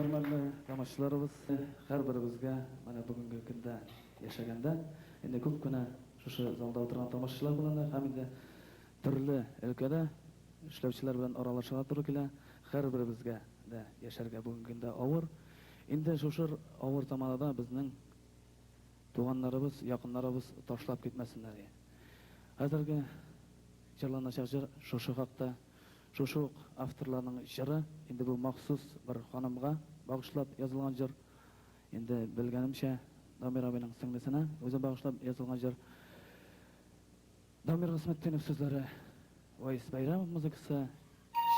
Hurmatli tomoshalarimiz, har birimizga mana bugungi kunda yashaganda endi ko'pgina shu zalda o'tirgan tomoshalar bilan hamda turli o'lkada ishlovchilar bilan aralashib turibdilar. Har birimizga da yasharga bugungi kunda og'ir. Endi shu og'ir tomonida bizning tug'anlarimiz, yaqinlarimiz tashlab ketmasinlar. Hozirgi Jallanashar shu haqda Şu avtorlarning shiri endi bu maxsus bir xonimga bag'ishlab yozilgan jir. Endi bilganimcha Damir abining singlisine o'zi bag'ishlab yozilgan jir. Damir Qismatdinov so'zlari, Voys Bayram muzikasi,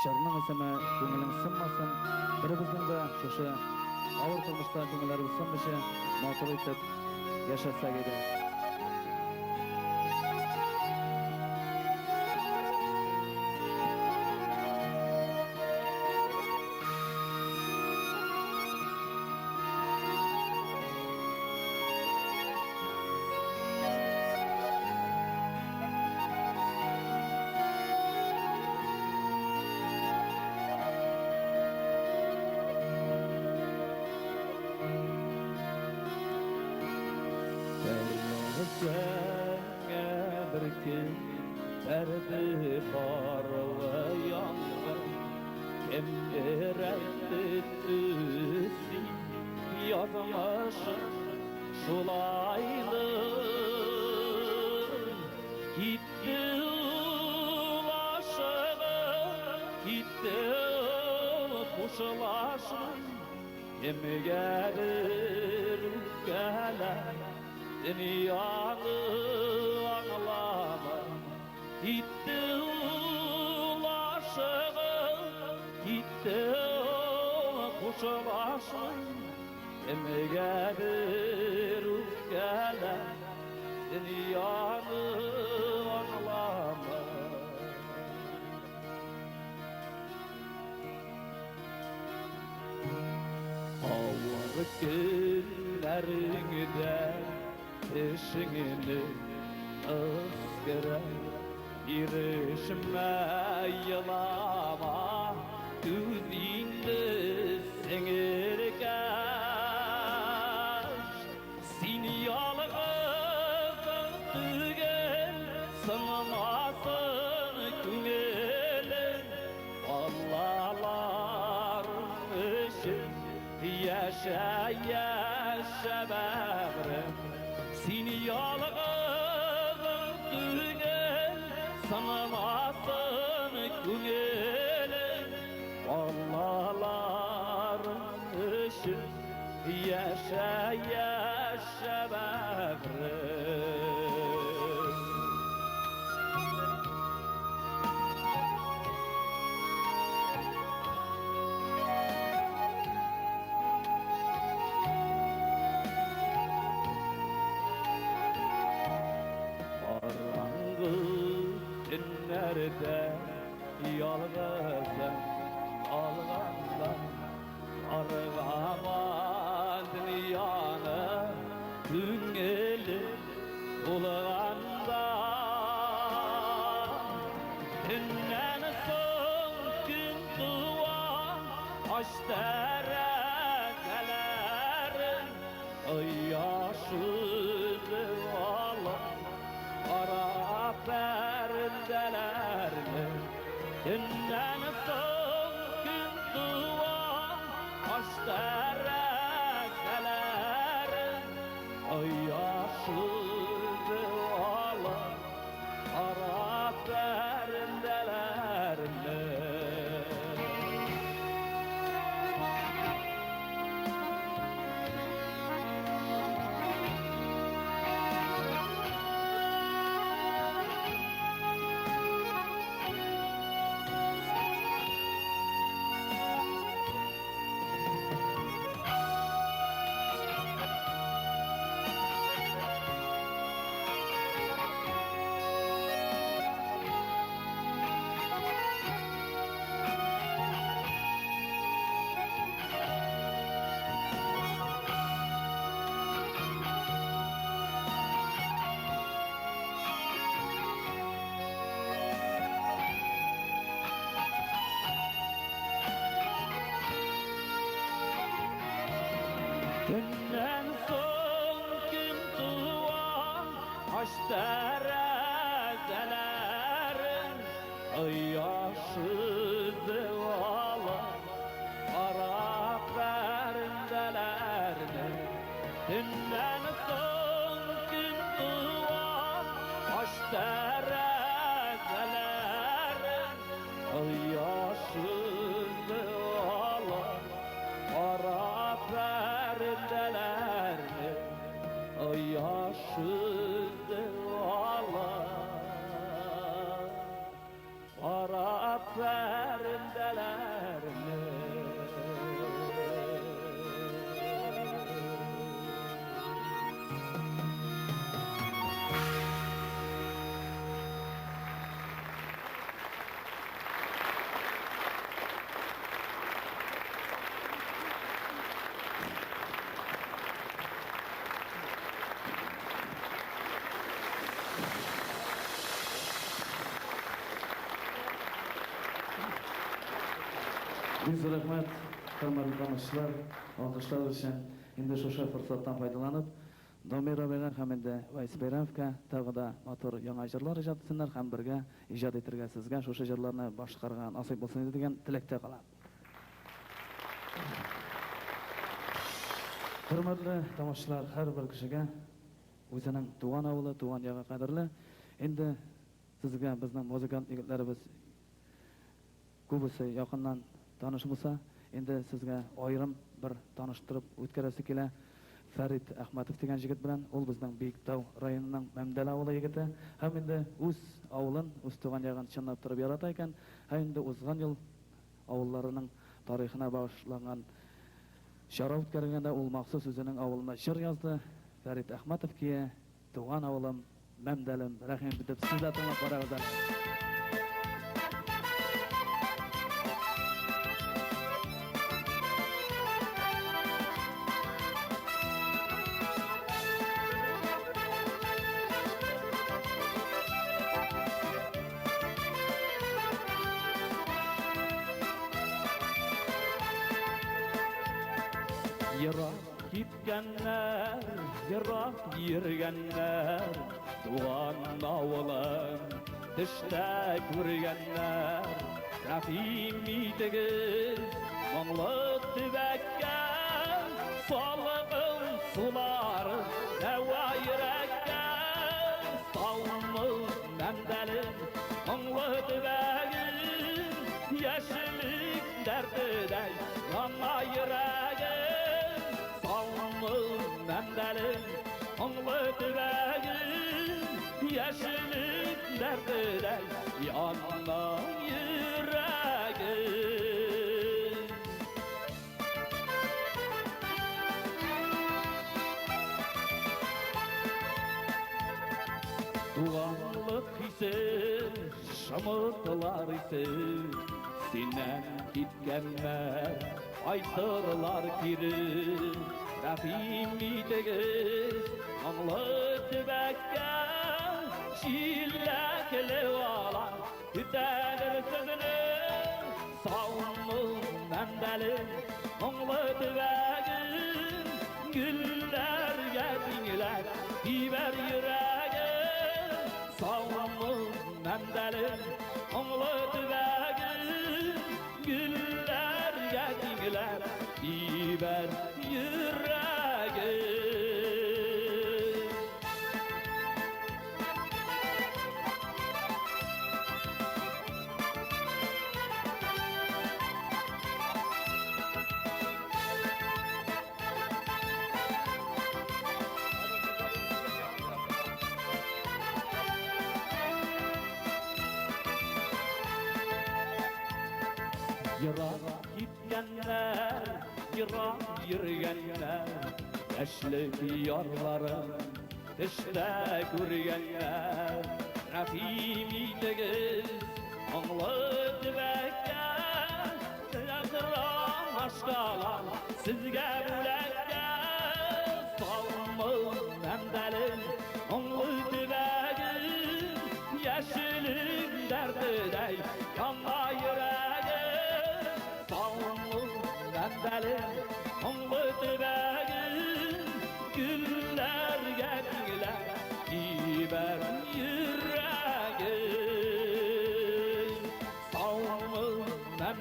shirning ismi ko'ngling sinmasin. Birimizning da shu og'ir turmushda ko'ngillari sinmishi, motor etib yashasak edi. Senge bir gün derdi barlı yangın Emretti tüsi yazmışım şulaydı Gitti ulaşığı gitti kuşulaşım Kim gelir gelir Dünyanı ağlamam Gitti ulaşığı Gitti kuşulaşım Kim gelir gelir Dünyanı ağlamam Ağır günlerinde Eşiğini ıskıra Girişime yılama Düzinde senirgeç Seni yalğızın tügel Sınmasın günelin Allah'ların için Yaşa yaşa beğrim Seni yalğızın tügel Sanmasın günelin Allah'ların için Yaşa yaşa beğrim Nerede yalğızım alğanlar Arğaman dünyanı Güngeli bulğanda Dünden son gün duan Aç terekelerin Ay yaşızı alın Ara perdelerle Dünden son gün duan Aç terekelerin Ay yaşızı alın Ara perdelerle Günden son gün tuğan aç terezelerin yaşlı zıvalar Arap verindelerini Günden son gün tuğan aç terezelerin yaşlı zıvalar Arap verindelerini yaşlı zıvalar Arap verindelerini Biz rahmet, hürmetli tanışlar, alkışlar için indi şuşa fırsattan faydalanıp, Domir Robega hamda Vays Beravka tag'ida motor yangi jurlar ijod etsinlar, ham birga ijod etirga sizga şuşa jurlarni boshqargan nasib bo'lsin degan tilakda qolaman. Hurmatli tomoshalar, har bir kishiga o'zining tug'an avli, tug'an yog'i qadrli. Endi sizga bizning muzikant yigitlarimiz ko'bisi yaqindan tanish bo'lsa, endi sizga ayrim bir tanishtirib o'tkazasi kela Farid Ahmatov degan yigit bilan, ol bizning Bektav rayonining Mamdala avli yigiti, ham endi o'z avlin, o'z tug'an yog'ini chinlab turib yarata ekan, ham endi o'zgan yil avllarining tarixina bag'ishlangan Şarap o'tkazganda ol maxsus o'zining avlina shir yozdi. Farid Ahmatovga tug'an avlim Mamdalim rahim deb sizlar tinglab boringlar. Yırak gitkenler, yırak yürgenler, Tuğan avlan, dişte görgenler, Rafim itigiz, Mağlı tübekke, Salığın sular, Deva yürekke, Salmız memdelim, Mağlı tübekin, Yeşillik derdidey, Yana yüreğim, Memdelim, onlu tübeğim, yeşillik derdine yanma yüreğim. Tuğanlık ise, şamıtlar ise, sinen gitkenler, aytırlar kiri. Rafim itigiz, Mağlı tübekke, Şillekli olan, Tütenir sözünü, Savunmuz memdelim, Mağlı tübekin, Güller gedinler, Biber yüreğim, Savunmuz memdelim, Mağlı tübekin, Güller gedinler, Biber yüreğim. Yırak gitkenler, yırak yürüyenler, Yaşlı diyarların dışta görgenler, Rafim itigiz, Mağlı tübekke, Yazıram aşkalar, sizge bülekke, Salmız memdelim, Mağlı tübekin, Yeşillik derdidey, yanma yüreğim, Salmız memdelim, Mağlı tübekin,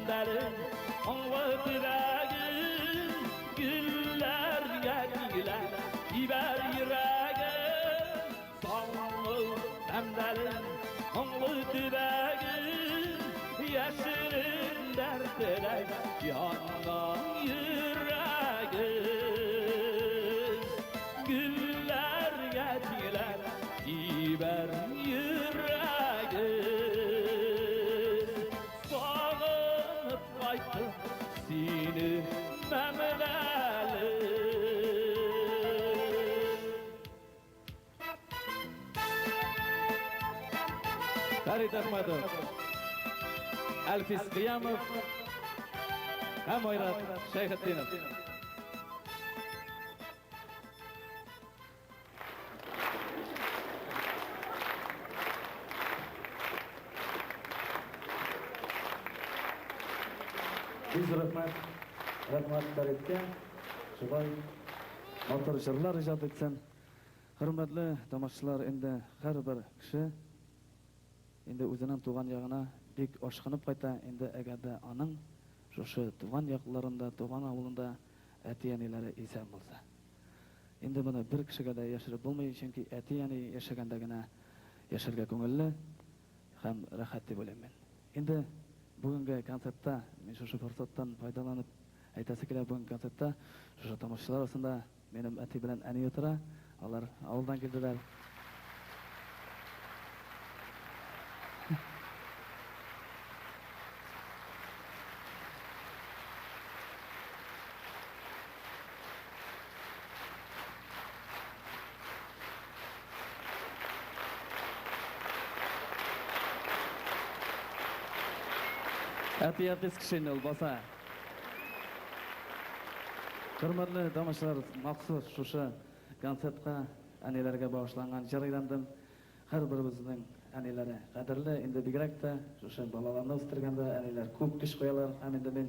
memdelim anlatıragım güller gelgiler iber yüreğim sağlık memdelim anlatıragım yaşının derdine yandan yüreğim güller gelgiler iber yüreğim sağınıp kayttı seni memlelim. Ferit Ahmedov, Alfis Qiyamov, hem Oyrat Shayxetdinov. Biz rahmat Feritga shubay motor jırlar ijod etsin. Hurmatli tomoshalar, endi har bir kishi endi o'zining tug'an yog'ina bek oshqinib qayta. Endi agarda aning shu tug'an yoqlarında, tug'an avlunda ati-yanilari eson bo'lsa. Endi buni bir kishiga da yashirib bo'lmaydi, chunki ati-yani yashagandagina yasharga ko'ngilli ham rahat deb o'ylayman. Endi bugungi konsertda men shu fursatdan foydalanib aytasi kelar, bugungi konsertda shu tomoshalar orasida mening ati bilan ani o'tira, ular avldan keldilar. Ati-yatis kishini bo'lsa. Hurmatli tomoshalar, maxsus shu konsertga anilarga bag'ishlangan jarayondan har birimizning anilari qadrli. Endi bigrakda shu bolalarni o'stirganda anilar ko'p kuch qo'yalar. Ham endi men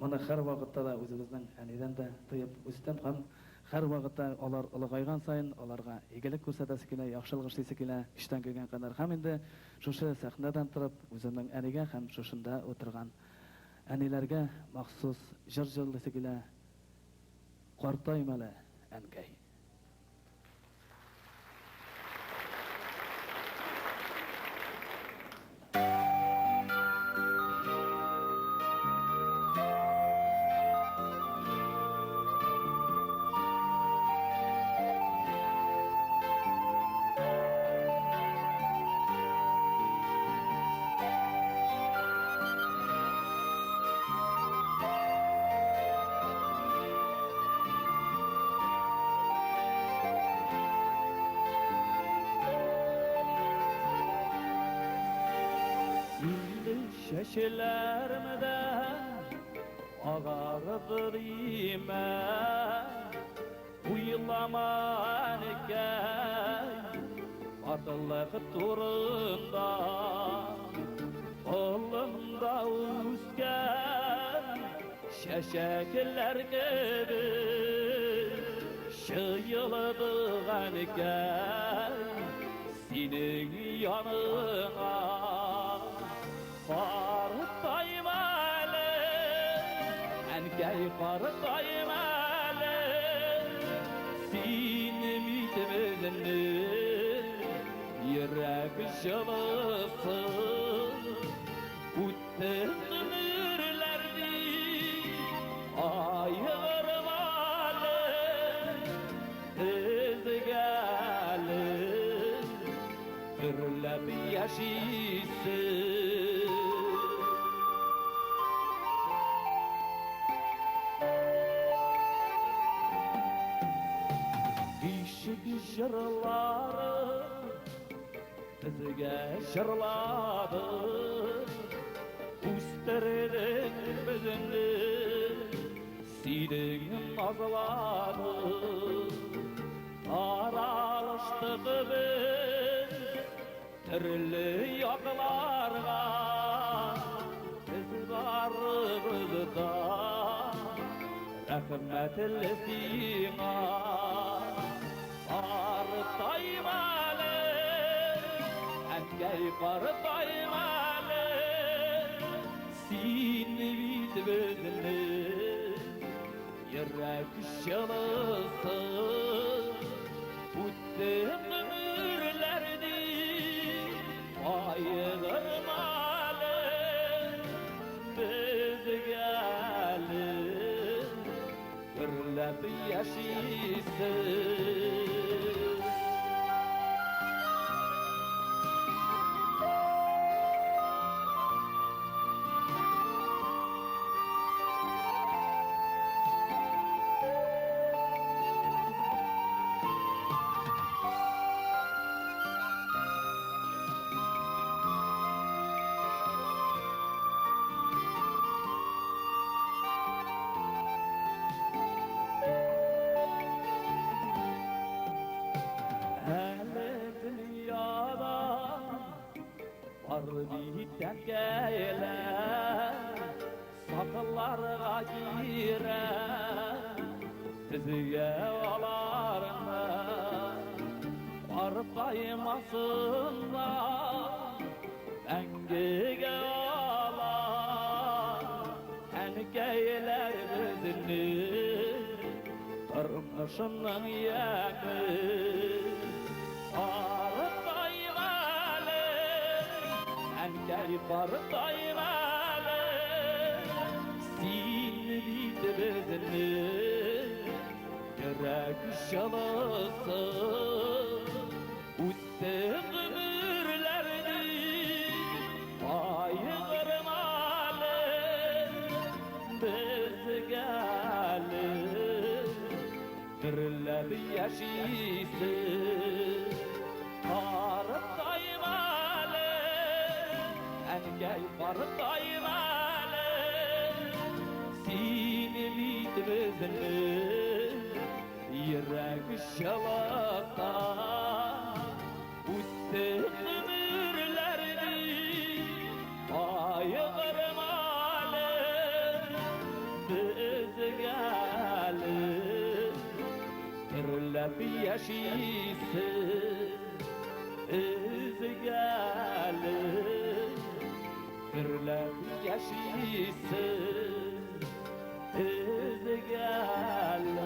mana har vaqtda da o'zimizning anidan da to'yib o'stam ham har vaqtda ular ulg'aygan sayin ularga egilik ko'rsatasi kelar, yaxshilik ishlasa kelar, ishdan kelgan qadar ham endi shu sahnadan turib o'zimning aniga ham shunda o'tirgan anilarga maxsus jir-jirlisi kelar. Qortoymali ankay. Şeşilermede ağarıdır imen uyulaman iken atıllık turunda kolumda üsken şeşekler gibi şıyılıdığan iken senin yanına Qartaymalı, ənkəy qartaymalı, Sinim itmizini, yürək şılısın, Üttün nürlərdi, ayırmalı, Tez gəlin, gürləb yaşaysın. Şırları bizge şırladı Üstlerinin bizini Sidin azladı Aralıştık biz Türlü yaklarga Biz varımızda Rahmetli sina Qartaymalı, ənkəy qartaymalı, Sini bizini yürek şalısı Uttum ömürlerdi ayırmalı Biz gelin gürlep yaşaysın Biten geyler Sakıllarga girer Bizge alarlar Arpaymasınlar Engige alar Engeyler bizini Kırmışının yemi Gel bardaymale Sinrit bizini Yürek şalısı Uttum ömürlerdi Ayırmalı Biz gelin Dirlep yaşaysın Bardaymale Engel bardaymale Sinrit bizini Yürek şalakta Uttum ömürlerdi Ayırmalı Biz gelin Dirlep yaşaysın Biz gelin Dirlep yaşaysın Biz gelin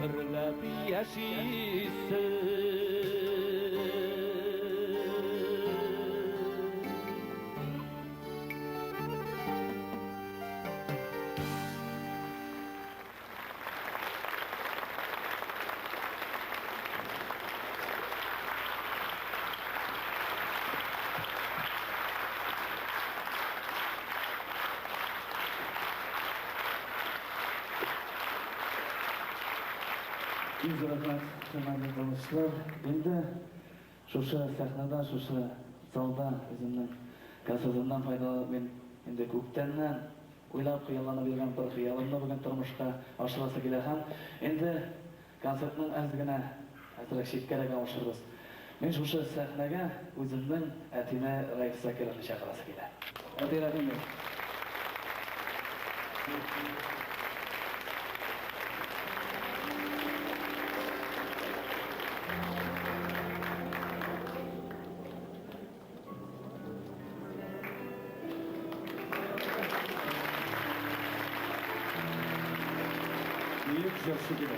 Dirlep yaşaysın Yüz rahmet, hürmetli dostlar. Endi şuşa sahnada, şuşa zalda özümнің konsertimdan faydalanıp men endi көптәннән уйлап хыялланып йөргән бер хыялымны бүген тормышка ашырасы килә һәм энди концертның әз генә әзрәк читкәрәк алышырбыз. Мен шушы сәхнәгә үземнең әтимә Раис Закировны чакырасы килә. Әти рәхим. Büyük coşku gibi.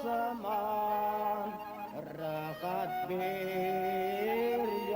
Zaman rahat bir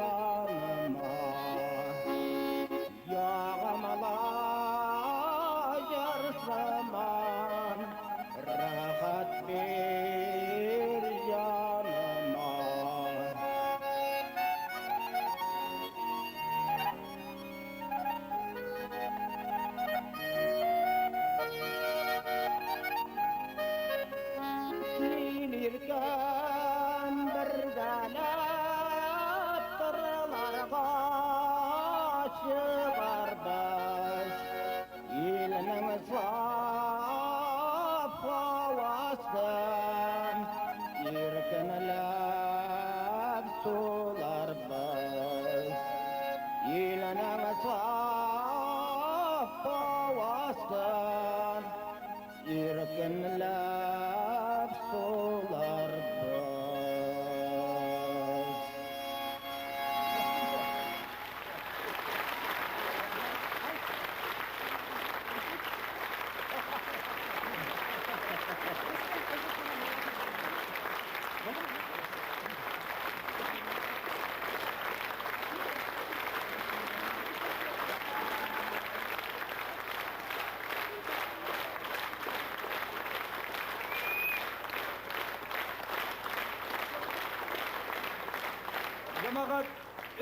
Cemaat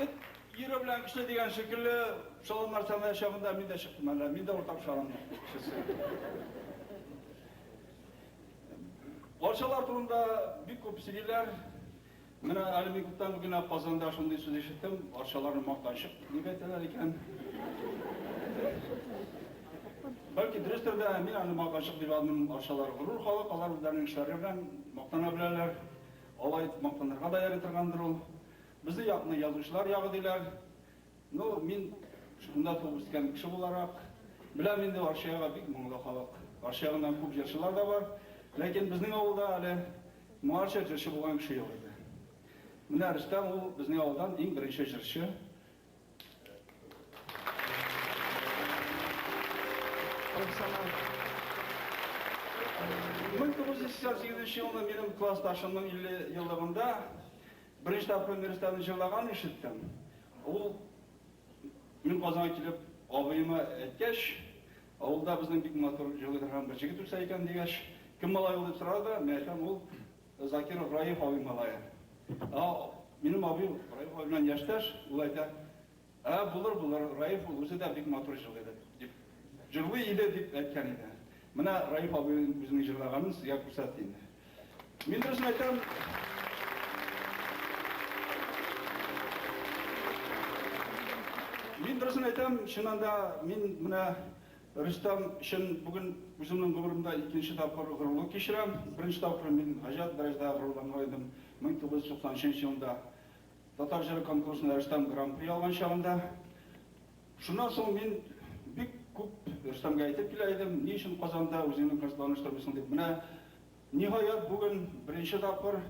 it yürü bilen kişi diyen şekilde şalanlar sana yaşamında min de çıktım hala. Min de ortak şalan kişisi. Orçalar turunda bir kopsililer. Mene alimi kuttan bugün pazarında şunday söz işittim. Orçaların maqtanışıp nimeteler iken. Belki dürüsttür de men anı maqtanışıp dep aldım orçalar gurur halk alар özlerinin işleri bilen maqtana bilerler. Алай мақтанырға даяр етірғандыр ол. Бізді яғына yazушылар яғы дейлер. Мен шықында туып өскен кіші боларақ, білем енді Аршияға бек мұңлы халық. Аршияғынан көп жершілер да бар. Ләкин біздің ауылда әлі мұғарша жерші болған кіші yok еді. Міне Рүстем ол біздің ауылдан ең бірінші жерші. 1988 жылы менің классташымның жылдығында бірінші тапқыр университетін жырлаған ешіттім. Ол мен Қазанға келіп, абайыма әткеш, ауылда біздің бек матур жығыдырған бір жігіт тұрса екен дегеш, кім малай ол деп сұрады, мен айтам, ол Закиров Раиф абай малайы. Менің абайым Раиф абайымнан яшташ, ол айта, бұлыр, Раиф ол өзі де бек матур жығыды деп. Жырлы еді деп әткен еді. Мына Раиф абайын өзінің жырлағанын сізге көрсетейін. Мен дұрысын айтам, шынында мен мына Рүстем үшін бүгін өзімнің ғұмырымда екінші тапқыр ғұрлық кешірем. Бірінші тапқыр мен ғажат дәрежеде ғұрланған едім. 1993 жылында татар жыры конкурсында Рүстем гран-при алған шағында. Шунан соң мен бек көп Рүстемге айтып келейдім, не үшін Қазанда өзіңнің қырсыланыштырмысың деп. Мына нихаят бүгін бірінші тапқыр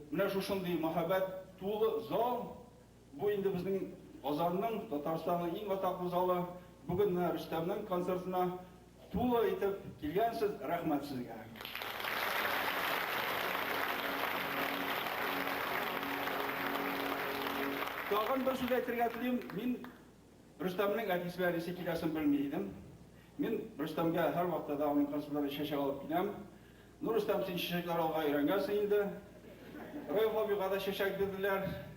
мына шушындай махаббат тулы зал, бұл енді біздің Қазанның, Татарстанның ең атақты залы. Бүгін Рүстемнің концертына тулы етіп келгенсіз, рахмет сізге. Тағын бір сөз айтырға тілеймін, мен Рүстемнің әдесі бәресі келесін білмейдім. Мен Рүстемге әр вақытта да оның концертлары шешек алып келем. Рүстем сен шешектер алға үйренгенсің енді. Раиф абайға да шешек берділер.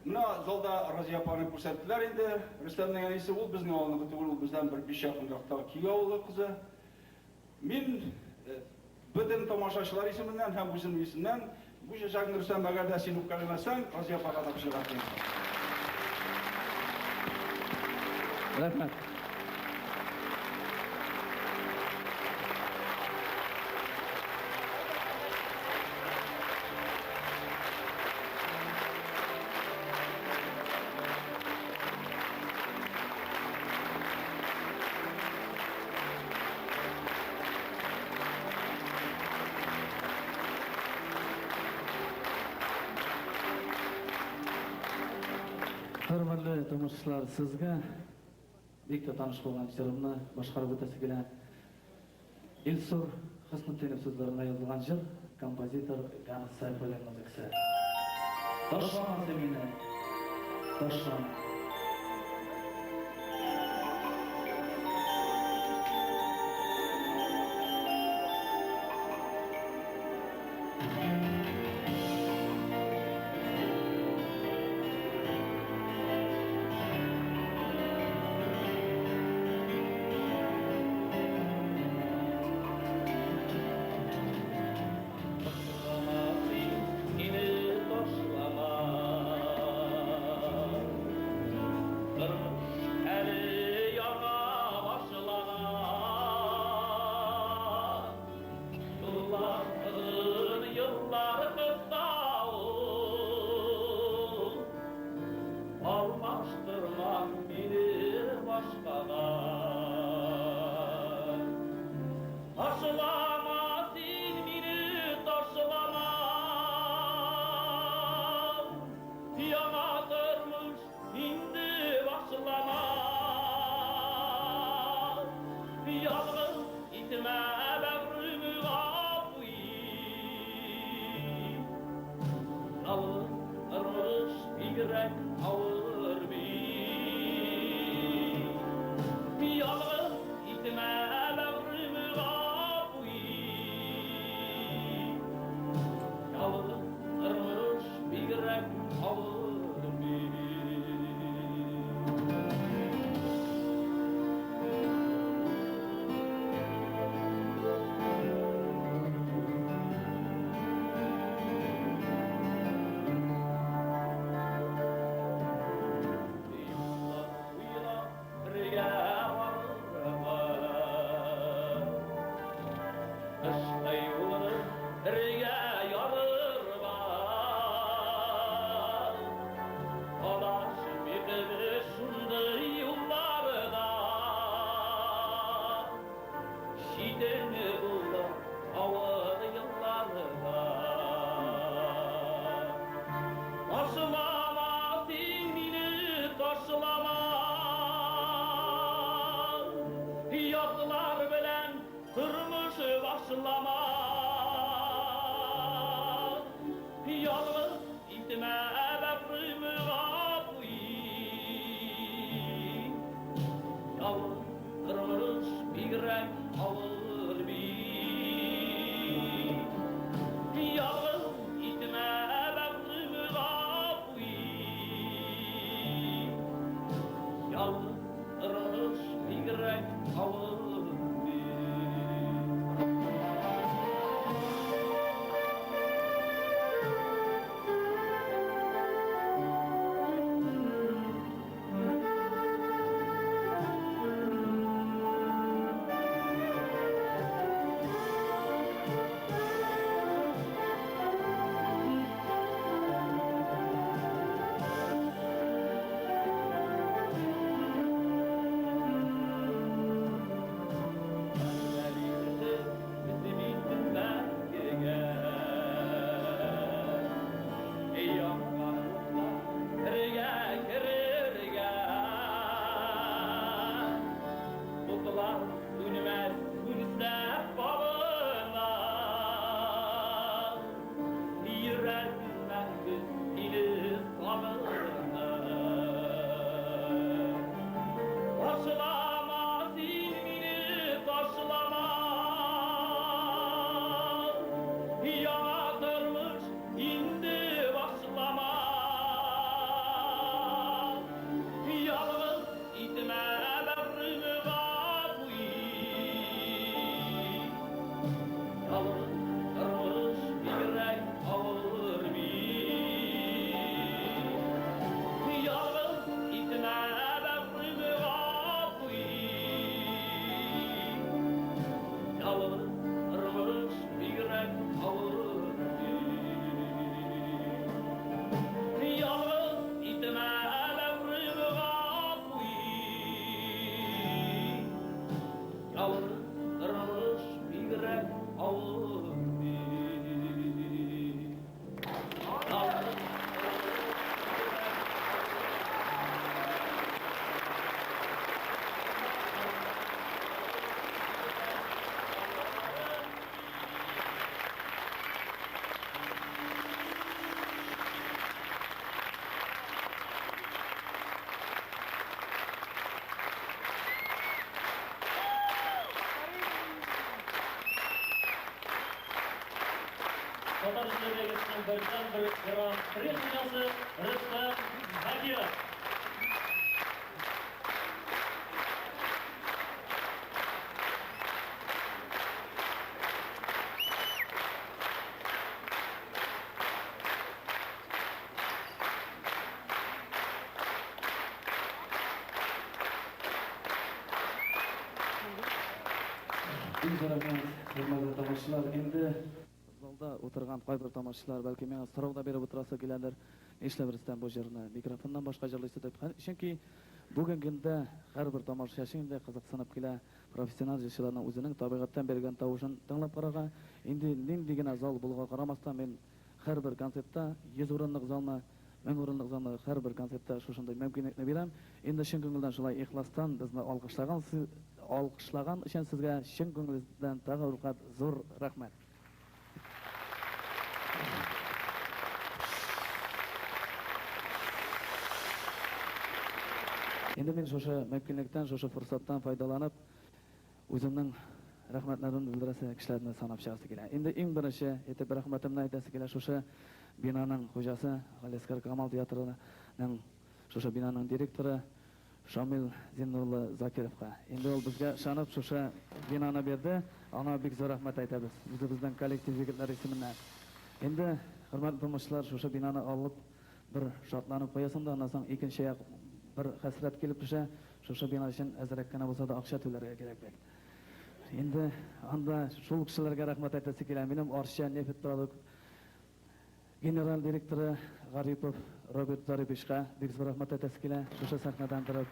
Мына залда Разия апаны көрсеттілер енді. Рүстемнің әнесі ол біздің ауылының түгіл, ол бізден бір 5 жақындақтағы кей ауылы қызы. Мен бүтін тамашашылар есімінен, һәм өзімнің есімнен, бұл шешегін Рүстем әгер де сен өпкәлемесең, Разия апаға да пішіғатың. Рахмет. Hörmətli tamaşaçılar, sizə bek tanış bolğan jırımны başqarıb ötəsi gələn İlsur Hüsnüddinov sözlərinə yazılğan jır kompozitor Qanat Sayfullayın müzikisi. Taşlama zemine, taşlama. Yalnız ırmış bir Егетнең бердән-бер гран-при Рөстәм Закиров. Hurmatli tomoshalar, endi zalda o'tirgan qay-bir tomoshalar balki menga so'roq da berib o'tirasa kelanlar, ishlab Rustam bu yerni mikrofondan boshqa joylarda deb chunki bugungi kunda har bir tomoshabin qiziqsinib kela professional ishchilarning o'zining tabiatdan bergan tovushini tinglab qaragan. Endi nindigina zal bo'lgan qaramasdan men har bir konsertda 100 o'rinlik zalni 1000 o'rinlik zalni har bir konsertda shunday mumkinlikni beraman. Endi shu ko'ngildan shulay ixlosdan bizni olqishlagan uchun sizga chin ko'ngildan tag'in zo'r rahmat. Endi men o'sha mumkinlikdan, o'sha fursatdan foydalanib o'zimning rahmatlarimni bildirasa kishilarni sanab chiqarsa kerak. Endi eng birinchi aytib rahmatimni aytasi kerak o'sha binoning xo'jasi G'aliskar Kamal teatrining o'sha binoning direktori Shamil Zinnulla Zakirovga. Endi u bizga ishonib o'sha binoni berdi. Ona bek zo'r rahmat aytamiz. Bizning kollektiv yigitlar ismidan. Endi hurmatli tomoshabinlar o'sha binoni olib bir shodlanib qo'yasimda, ondan so'ng ikkinchi bir hasrat kelib tursa, o'sha bino uchun azrakkina bo'lsa-da aqsha to'larga kerak bo'ladi. Endi anda shul kishilarga rahmat aytasi kerak. Mening Orsha Nefit produkt general direktori G'aripov Robert Zaribishga bek zo'r rahmat aytasi kerak. O'sha sahnadan turib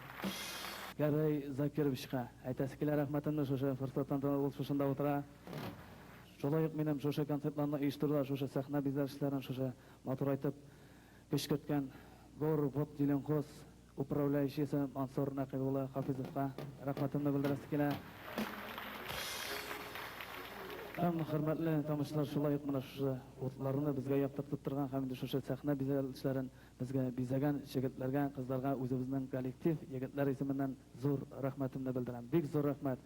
Garay Zakirovga aytasi kerak rahmatimni o'sha fursatdan o'shanda o'tira. Sho'layib mening o'sha konsertlarni uyushtirdilar, o'sha sahna bezalishlarini o'sha motor aytib peshkotgan G'or Vot Dilenxoz upravляющийsi Mansur Naqibullo Hafizovga rahmatimni bildirasi kerak. Hurmatli tomoshabinlar, shulayib mana shu o'tlarni bizga yoqtirib turgan hamda o'sha sahna bezalishlarini bizga bezagan yigitlarga, qizlarga o'zimizning kollektiv yigitlar ismidan zo'r rahmatimni bildiraman. Bek zo'r rahmat.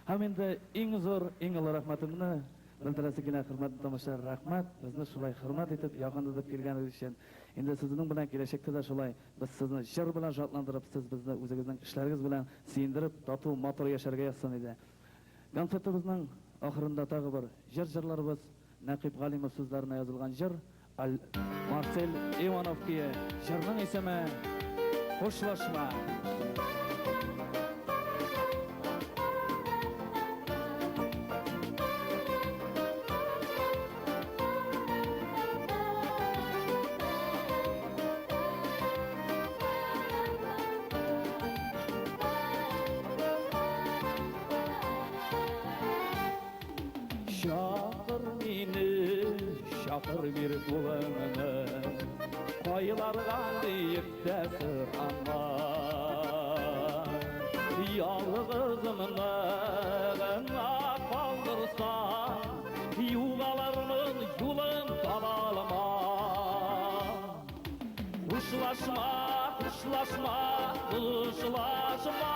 Ham endi eng zo'r, eng ulug' rahmatimni bildirasi kerak hurmatli tomoshabinlar, rahmat. Bizni shulay hurmat etib, yaqinda deb kelganingiz uchun. Endi sizning bilan kelajakda shulay biz sizni shir bilan shodlantirib, siz bizni o'zingizning ishlaringiz bilan siyindirib, totuv motor yasharga yazsin edi. Konsertimizning oxirida tag'i bir jir-jirlarimiz Naqib G'alimov so'zlarini yozilgan jir Marcel Ivanovga jirning ismi Xo'shlashma. Şakır bir kulağını koylardan deyip de sırhanlar yalğızımını kaldırsa yuvalarının yolun talalma. Kuşlaşma, kuşlaşma, kuşlaşma,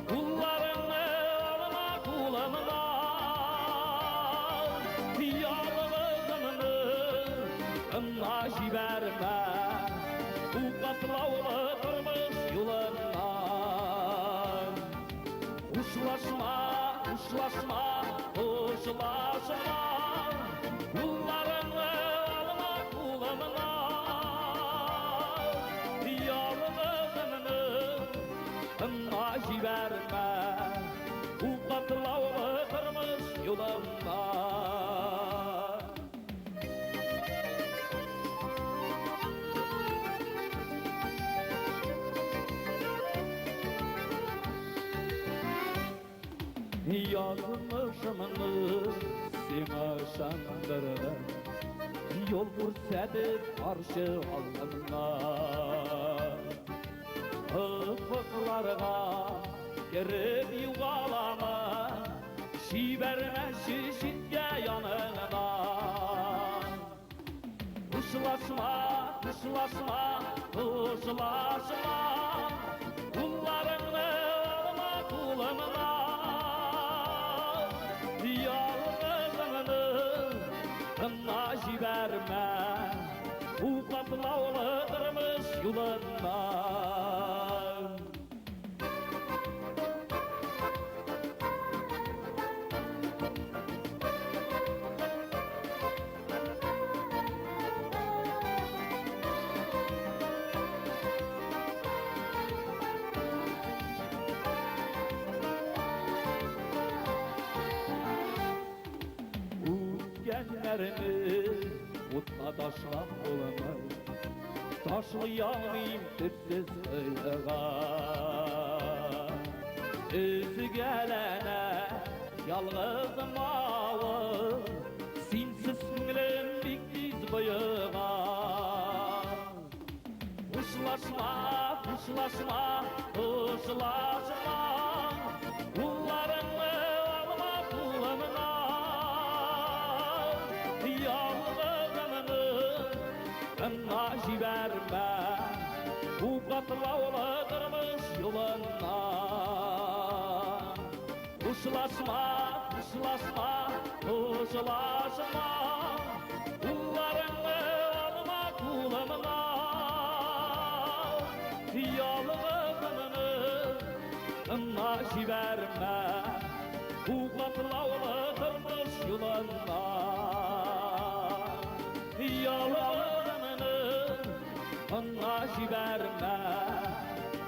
kullarını alma kulağına. Jiberme, bu katlavlı kırmış yolundan. Kuşlaşma, kuşlaşma, kuşlaşma, kullarını alma kulağına. Yalnızını ınna jiberme, bu katlavlı kırmış yolundan. Yazmışımını sana şandırır, yol görsedip karşı alnına. Ufuklarına girip yuvalama, şiberme şişitke yanına. Kuşlaşma, kuşlaşma, kuşlaşma, kullarını alma kulağına. Yalnızını ınna jiberme, жіберме, уқаплаулыдырмыш юлынан. Genlerimi utla taşlap olamam, taşlayanayım tüpsüz ıylığa. Özü gelene yalğızım ağır, sinsiz singlim biktiz bıyığa. Uşlaşma, uşlaşma, uşlaşma, kullarını alma kullanına. Ama jiberme, bu katlauludurmuş yolundan. Uşlaşma, uşlaşma, uşlaşma, kullarını alma kulağına. Yalğızını ama jiberme, bu katlauludurmuş yolundan. Yalğızını anla jiberme,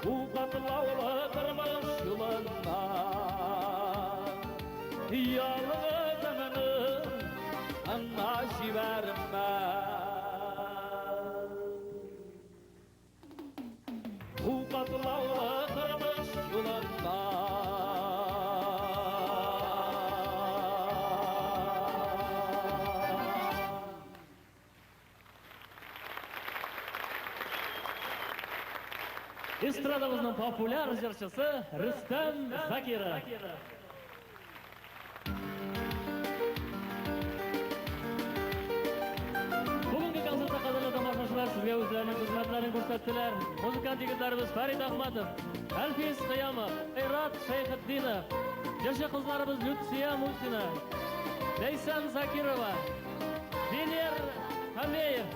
bu katlauludurmuş yolundan. Yalğızını anla jiberme, bu katlauludurmuş yolundan. Estradamızın popüler jırçısı Rüstem Zakirov. Bugungi konsertda qadrli tomoshabinlar, sizga o'zlarining xizmatlarini ko'rsatdilar. Muzikant yigitlarimiz Farid Ahmadov, Alfiz Qiyomov, Irat Shayxiddinov, yosh qizlarimiz Lutsiya Mutina, Laysan Zakirova, Vener Hameyev,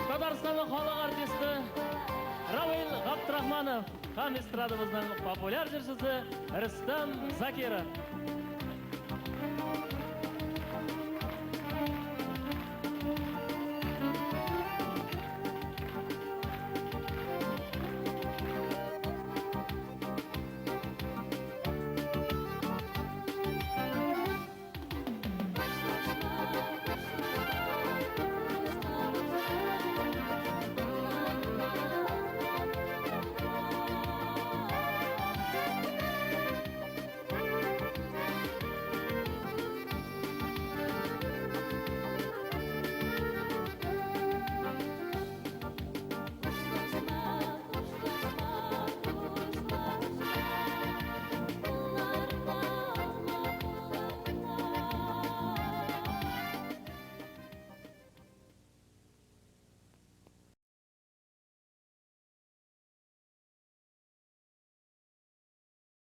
Tataristonning xalq artisti Ravil Abdurahmonov ham estradamizning popüler jırçısı Rüstem Zakirov.